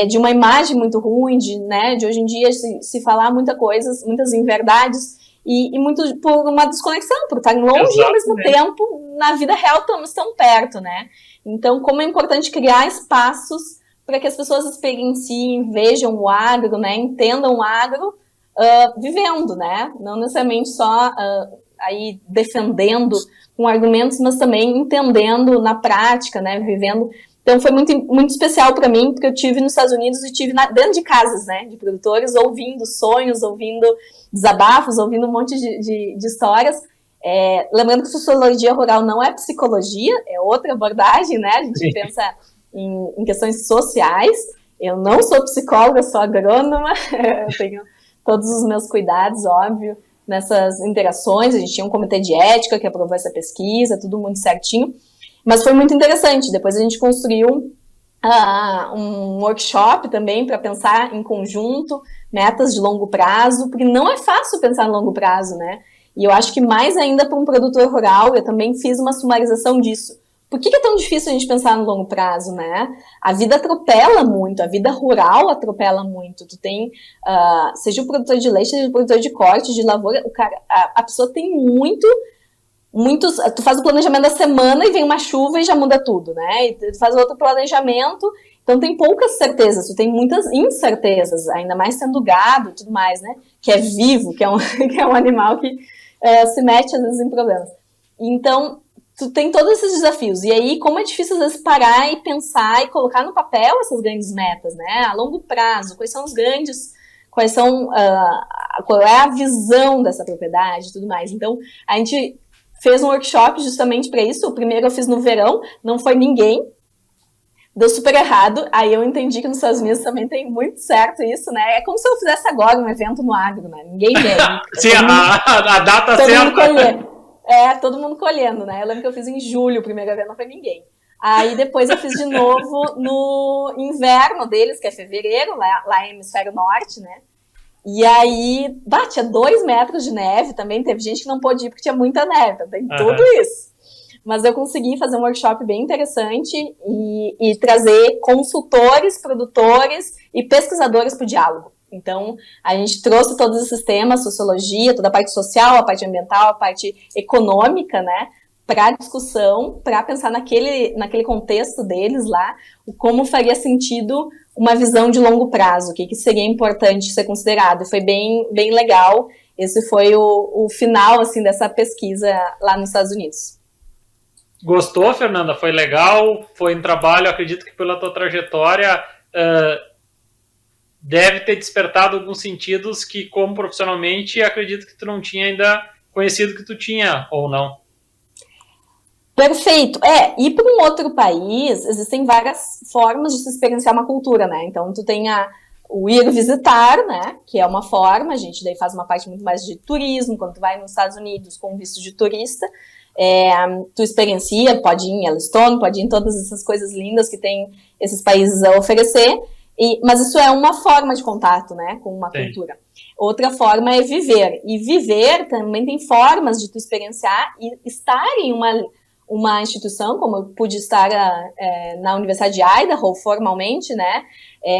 de uma imagem muito ruim, de hoje em dia se falar muitas inverdades, e muito por uma desconexão, por estar longe. Exatamente. E ao mesmo tempo, na vida real, estamos tão perto, né? Então, como é importante criar espaços para que as pessoas experienciem, vejam o agro, né? Entendam o agro vivendo, né? Não necessariamente só aí defendendo com argumentos, mas também entendendo na prática, né? Vivendo. Então, foi muito, muito especial para mim, porque eu estive nos Estados Unidos e estive dentro de casas, né? De produtores, ouvindo sonhos, ouvindo desabafos, ouvindo um monte de histórias. Lembrando que sociologia rural não é psicologia, é outra abordagem, né? A gente pensa em questões sociais. Eu não sou psicóloga, sou agrônoma, eu tenho todos os meus cuidados, óbvio, nessas interações. A gente tinha um comitê de ética que aprovou essa pesquisa, tudo muito certinho. Mas foi muito interessante. Depois a gente construiu um workshop também para pensar em conjunto, metas de longo prazo, porque não é fácil pensar no longo prazo, né? E eu acho que mais ainda para um produtor rural, eu também fiz uma sumarização disso. Por que é tão difícil a gente pensar no longo prazo, né? A vida atropela muito, a vida rural atropela muito. Tu tem, seja o produtor de leite, seja o produtor de corte, de lavoura, a pessoa tem tu faz o planejamento da semana e vem uma chuva e já muda tudo, né? E tu faz outro planejamento, então tem poucas certezas, tu tem muitas incertezas, ainda mais sendo gado e tudo mais, né? Que é vivo, que é um animal que se mete às vezes em problemas. Então, tu tem todos esses desafios. E aí, como é difícil às vezes parar e pensar e colocar no papel essas grandes metas, né? A longo prazo, quais são os grandes, qual é a visão dessa propriedade e tudo mais. Então, a gente fez um workshop justamente para isso. O primeiro eu fiz no verão, não foi ninguém, deu super errado. Aí eu entendi que nos Estados Unidos também tem muito certo isso, né? É como se eu fizesse agora um evento no agro, né? Ninguém vem. Sim, a data certa. Todo mundo colhendo, né? Eu lembro que eu fiz em julho o primeiro evento, não foi ninguém. Aí depois eu fiz de novo no inverno deles, que é fevereiro, lá em Hemisfério Norte, né? E aí, tinha 2 metros de neve também, teve gente que não pôde ir porque tinha muita neve, tem tudo isso. Mas eu consegui fazer um workshop bem interessante e trazer consultores, produtores e pesquisadores para o diálogo. Então, a gente trouxe todos esses temas, sociologia, toda a parte social, a parte ambiental, a parte econômica, né, para discussão, para pensar naquele contexto deles lá, como faria sentido uma visão de longo prazo, o que seria importante ser considerado. Foi bem, bem legal. Esse foi o final, assim, dessa pesquisa lá nos Estados Unidos. Gostou, Fernanda? Foi legal? Foi um trabalho, acredito que pela tua trajetória, deve ter despertado alguns sentidos que, como profissionalmente, acredito que tu não tinha ainda conhecido que tu tinha, ou não? Perfeito. Ir para um outro país, existem várias formas de se experienciar uma cultura, né? Então, tu tem o ir visitar, né? Que é uma forma, a gente daí faz uma parte muito mais de turismo, quando tu vai nos Estados Unidos com visto de turista, tu experiencia, pode ir em Yellowstone, pode ir em todas essas coisas lindas que tem esses países a oferecer, mas isso é uma forma de contato, né? Com uma cultura. Outra forma é viver. E viver também tem formas de tu experienciar e estar em uma instituição, como eu pude estar na Universidade de Idaho, formalmente, né,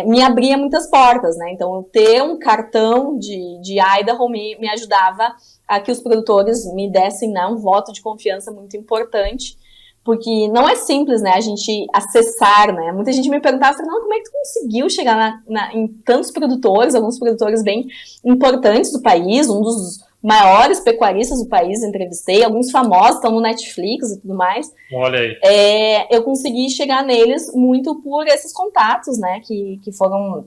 me abria muitas portas, né, então ter um cartão de Idaho me ajudava a que os produtores me dessem, né, um voto de confiança muito importante porque não é simples, né, a gente acessar, né, muita gente me perguntava, Fernanda, como é que tu conseguiu chegar em tantos produtores, alguns produtores bem importantes do país, um dos maiores pecuaristas do país, entrevistei, alguns famosos estão no Netflix e tudo mais. Olha aí. Eu consegui chegar neles muito por esses contatos, né, que foram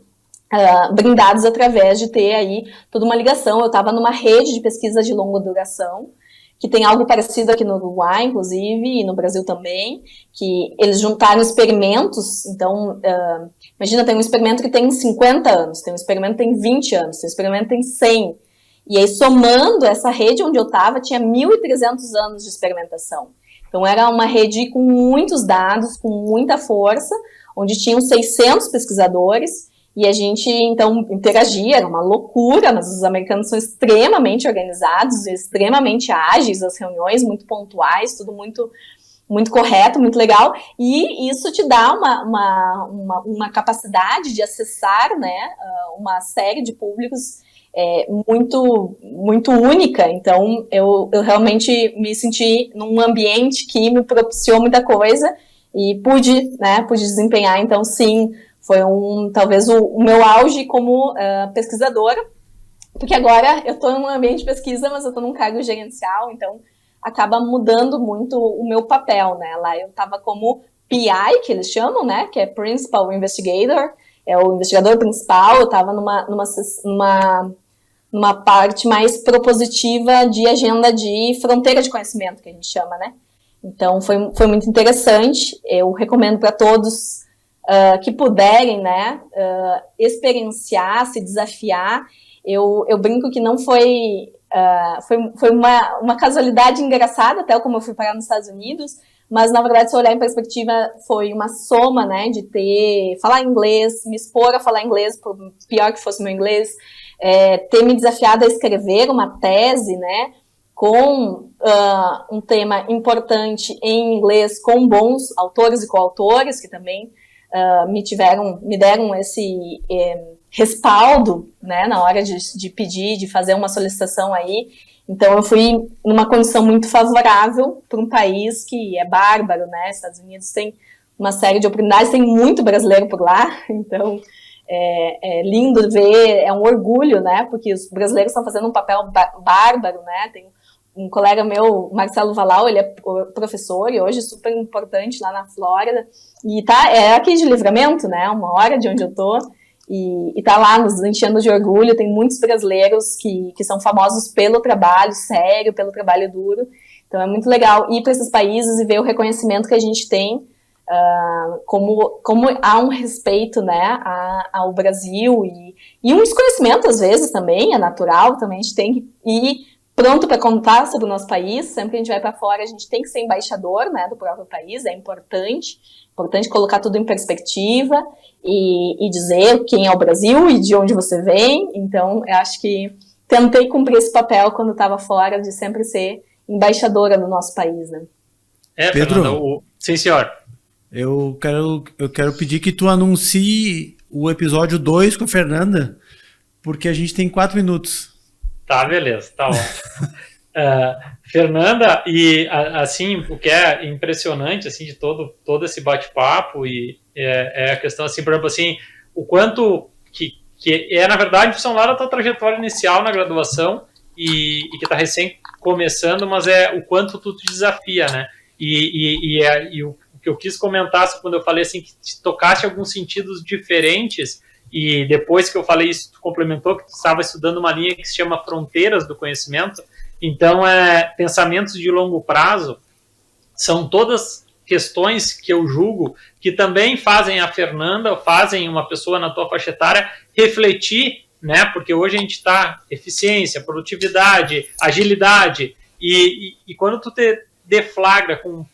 brindados através de ter aí toda uma ligação. Eu estava numa rede de pesquisa de longa duração, que tem algo parecido aqui no Uruguai, inclusive, e no Brasil também, que eles juntaram experimentos. Então, imagina, tem um experimento que tem 50 anos, tem um experimento que tem 20 anos, tem um experimento que tem 100. E aí, somando, essa rede onde eu estava tinha 1.300 anos de experimentação. Então, era uma rede com muitos dados, com muita força, onde tinham 600 pesquisadores, e a gente, então, interagia, era uma loucura, mas os americanos são extremamente organizados, extremamente ágeis, as reuniões muito pontuais, tudo muito, muito correto, muito legal, e isso te dá uma capacidade de acessar, né, uma série de públicos muito, muito única. Então, eu realmente me senti num ambiente que me propiciou muita coisa, e pude desempenhar, então, sim, foi talvez o meu auge como pesquisadora, porque agora eu estou em um ambiente de pesquisa, mas eu estou num cargo gerencial, então acaba mudando muito o meu papel, né? Lá eu estava como PI, que eles chamam, né? Que é Principal Investigator, é o investigador principal. Eu estava numa parte mais propositiva de agenda de fronteira de conhecimento, que a gente chama, né? Então foi muito interessante. Eu recomendo para todos que puderem, né, experienciar, se desafiar. Eu brinco que não foi uma casualidade engraçada, até como eu fui parar nos Estados Unidos, mas, na verdade, se olhar em perspectiva, foi uma soma, né, de falar inglês, me expor a falar inglês, por pior que fosse meu inglês, ter me desafiado a escrever uma tese, né, com um tema importante em inglês, com bons autores e coautores, que também me deram esse respaldo, né, na hora de pedir, de fazer uma solicitação aí. Então, eu fui numa condição muito favorável para um país que é bárbaro, né? Estados Unidos tem uma série de oportunidades, tem muito brasileiro por lá, então é lindo ver, é um orgulho, né? Porque os brasileiros estão fazendo um papel bárbaro, né? Tem um colega meu, Marcelo Valau, ele é professor e hoje super importante lá na Flórida, e é aqui de Livramento, né? 1 hora de onde eu tô. E tá lá nos enchendo de orgulho. Tem muitos brasileiros que são famosos pelo trabalho sério, pelo trabalho duro. Então é muito legal ir para esses países e ver o reconhecimento que a gente tem, como há um respeito, né, ao Brasil, e um desconhecimento às vezes também, é natural, também a gente tem que ir pronto para contar sobre o nosso país. Sempre que a gente vai para fora, a gente tem que ser embaixador, né, do próprio país, é importante colocar tudo em perspectiva e dizer quem é o Brasil e de onde você vem. Então, eu acho que tentei cumprir esse papel quando estava fora, de sempre ser embaixadora do nosso país, né? Pedro, Fernanda, sim, senhor. Eu quero pedir que tu anuncie o episódio 2 com a Fernanda, porque a gente tem 4 minutos. Tá, beleza, tá ótimo. Fernanda, e assim, o que é impressionante assim, de todo esse bate-papo é a questão, assim, por exemplo, assim, o quanto que na verdade, são lá da tua trajetória inicial na graduação e que está recém começando, mas é o quanto tu te desafia, né? E o que eu quis comentar quando eu falei assim, que te tocaste alguns sentidos diferentes. E depois que eu falei isso, tu complementou que tu estava estudando uma linha que se chama Fronteiras do Conhecimento. Então, pensamentos de longo prazo são todas questões que eu julgo que também fazem a Fernanda, fazem uma pessoa na tua faixa etária refletir, né? Porque hoje a gente está eficiência, produtividade, agilidade, e quando tu te deflagra com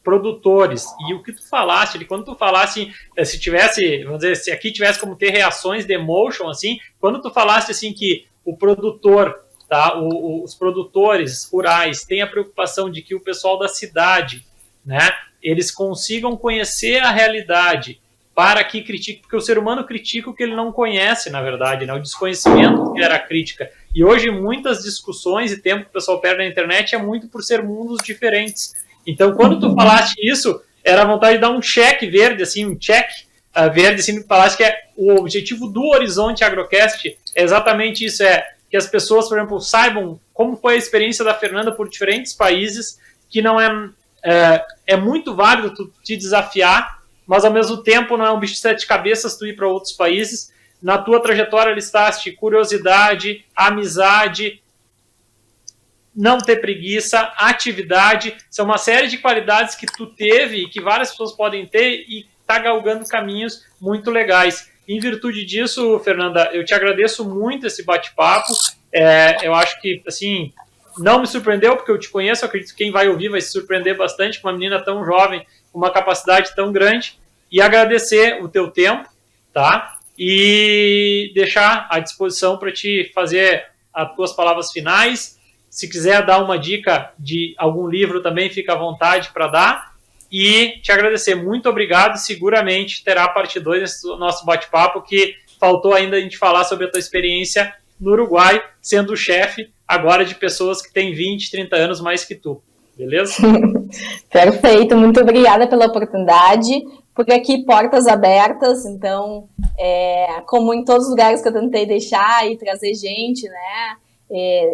produtores, e o que tu falaste, quando tu falasse, se tivesse, vamos dizer, se aqui tivesse como ter reações de emotion, assim, quando tu falaste assim que o produtor, tá, os produtores rurais têm a preocupação de que o pessoal da cidade, né, eles consigam conhecer a realidade para que critique, porque o ser humano critica o que ele não conhece, na verdade, né, o desconhecimento que era a crítica. E hoje muitas discussões e tempo que o pessoal perde na internet é muito por ser mundos diferentes. Então, quando tu falaste isso, era a vontade de dar um check verde, assim, um check verde, assim, falaste que o objetivo do Horizonte Agrocast é exatamente isso, que as pessoas, por exemplo, saibam como foi a experiência da Fernanda por diferentes países, que não é muito válido tu te desafiar, mas ao mesmo tempo não é um bicho de 7 cabeças tu ir para outros países. Na tua trajetória listaste curiosidade, amizade, não ter preguiça, atividade, são uma série de qualidades que tu teve e que várias pessoas podem ter e tá galgando caminhos muito legais. Em virtude disso, Fernanda, eu te agradeço muito esse bate-papo. Eu acho que, assim, não me surpreendeu, porque eu te conheço, eu acredito que quem vai ouvir vai se surpreender bastante com uma menina tão jovem, com uma capacidade tão grande, e agradecer o teu tempo, tá? E deixar à disposição para te fazer as tuas palavras finais. Se quiser dar uma dica de algum livro também, fica à vontade para dar. E te agradecer. Muito obrigado. Seguramente terá a parte 2 desse nosso bate-papo, que faltou ainda a gente falar sobre a tua experiência no Uruguai, sendo chefe agora de pessoas que têm 20, 30 anos mais que tu. Beleza? Perfeito. Muito obrigada pela oportunidade. Por aqui, portas abertas. Então, como em todos os lugares que eu tentei deixar e trazer gente, né?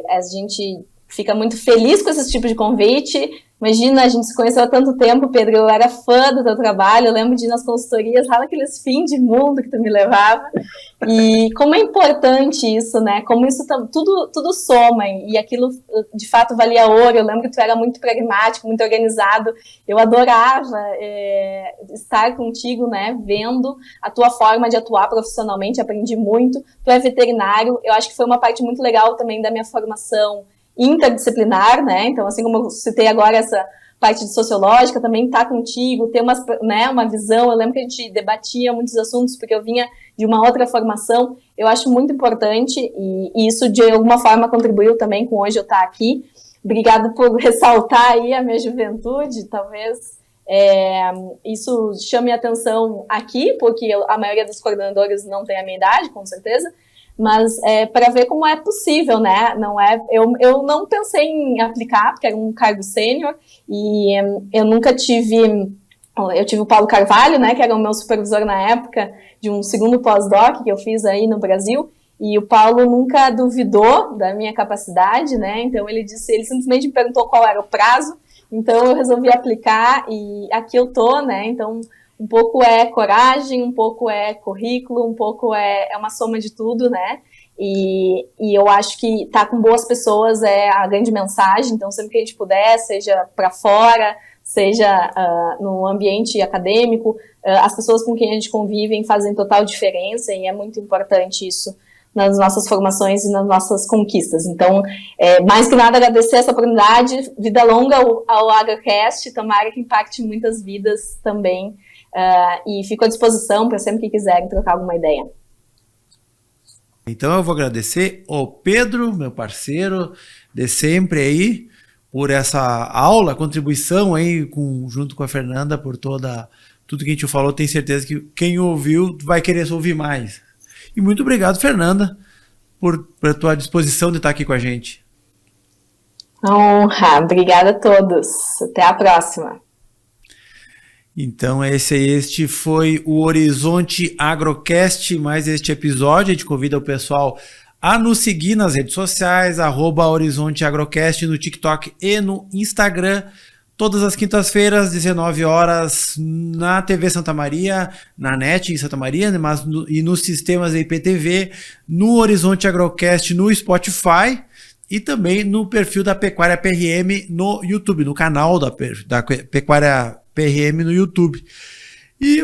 A gente fica muito feliz com esse tipo de convite. Imagina, a gente se conheceu há tanto tempo, Pedro, eu era fã do teu trabalho, eu lembro de ir nas consultorias, lá naqueles fins de mundo que tu me levava, e como é importante isso, né, como isso tudo soma, e aquilo de fato valia ouro. Eu lembro que tu era muito pragmático, muito organizado, eu adorava estar contigo, né, vendo a tua forma de atuar profissionalmente, aprendi muito. Tu é veterinário, eu acho que foi uma parte muito legal também da minha formação interdisciplinar, né? Então, assim como eu citei agora essa parte de sociológica, também tá contigo, ter uma visão. Eu lembro que a gente debatia muitos assuntos, porque eu vinha de uma outra formação. Eu acho muito importante, e isso de alguma forma contribuiu também com hoje eu estar aqui. Obrigado por ressaltar aí a minha juventude, talvez isso chame a atenção aqui, porque a maioria dos coordenadores não tem a minha idade, com certeza, mas para ver como é possível, né? Eu não pensei em aplicar, porque era um cargo sênior, e eu nunca tive... Eu tive o Paulo Carvalho, né, que era o meu supervisor na época, de um segundo pós-doc que eu fiz aí no Brasil, e o Paulo nunca duvidou da minha capacidade, né? Então ele simplesmente me perguntou qual era o prazo, então eu resolvi aplicar, e aqui eu tô, né? Então, um pouco é coragem, um pouco é currículo, um pouco é uma soma de tudo, né? E eu acho que estar com boas pessoas é a grande mensagem. Então, sempre que a gente puder, seja para fora, seja no ambiente acadêmico, as pessoas com quem a gente convive fazem total diferença, e é muito importante isso nas nossas formações e nas nossas conquistas. Então, mais que nada, agradecer essa oportunidade. Vida longa ao Agrocast, tomara que impacte muitas vidas também. E fico à disposição para sempre que quiserem trocar alguma ideia. Então eu vou agradecer ao Pedro, meu parceiro de sempre aí, por essa aula, contribuição aí junto com a Fernanda, por tudo que a gente falou. Tenho certeza que quem ouviu vai querer ouvir mais. E muito obrigado, Fernanda, por tua disposição de estar aqui com a gente. Honra, obrigada a todos. Até a próxima. Então este foi o Horizonte Agrocast, mais este episódio. A gente convida o pessoal a nos seguir nas redes sociais, @Horizonte Agrocast, no TikTok e no Instagram. Todas as quintas-feiras, 19 horas, na TV Santa Maria, na NET em Santa Maria, e nos sistemas da IPTV, no Horizonte Agrocast, no Spotify, e também no perfil da Pecuária PRM no YouTube, no canal da Pecuária PRM no YouTube. E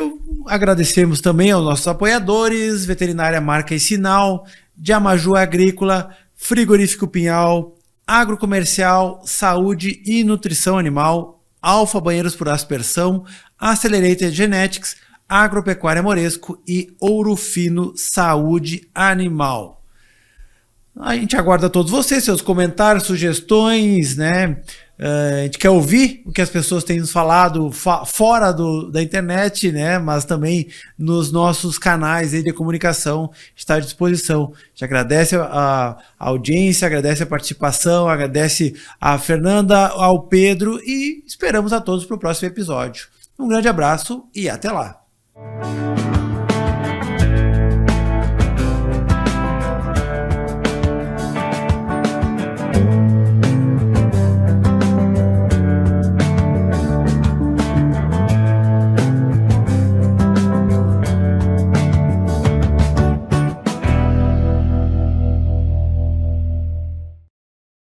agradecemos também aos nossos apoiadores: Veterinária Marca e Sinal, de Amaju Agrícola, Frigorífico Pinhal, Agrocomercial, Saúde e Nutrição Animal, Alfa Banheiros por Aspersão, Accelerated Genetics, Agropecuária Moresco e Ouro Fino Saúde Animal. A gente aguarda todos vocês, seus comentários, sugestões, né? A gente quer ouvir o que as pessoas têm nos falado fora da internet, né? Mas também nos nossos canais aí de comunicação, está à disposição. A gente agradece a audiência, agradece a participação, agradece a Fernanda, ao Pedro e esperamos a todos para o próximo episódio. Um grande abraço e até lá!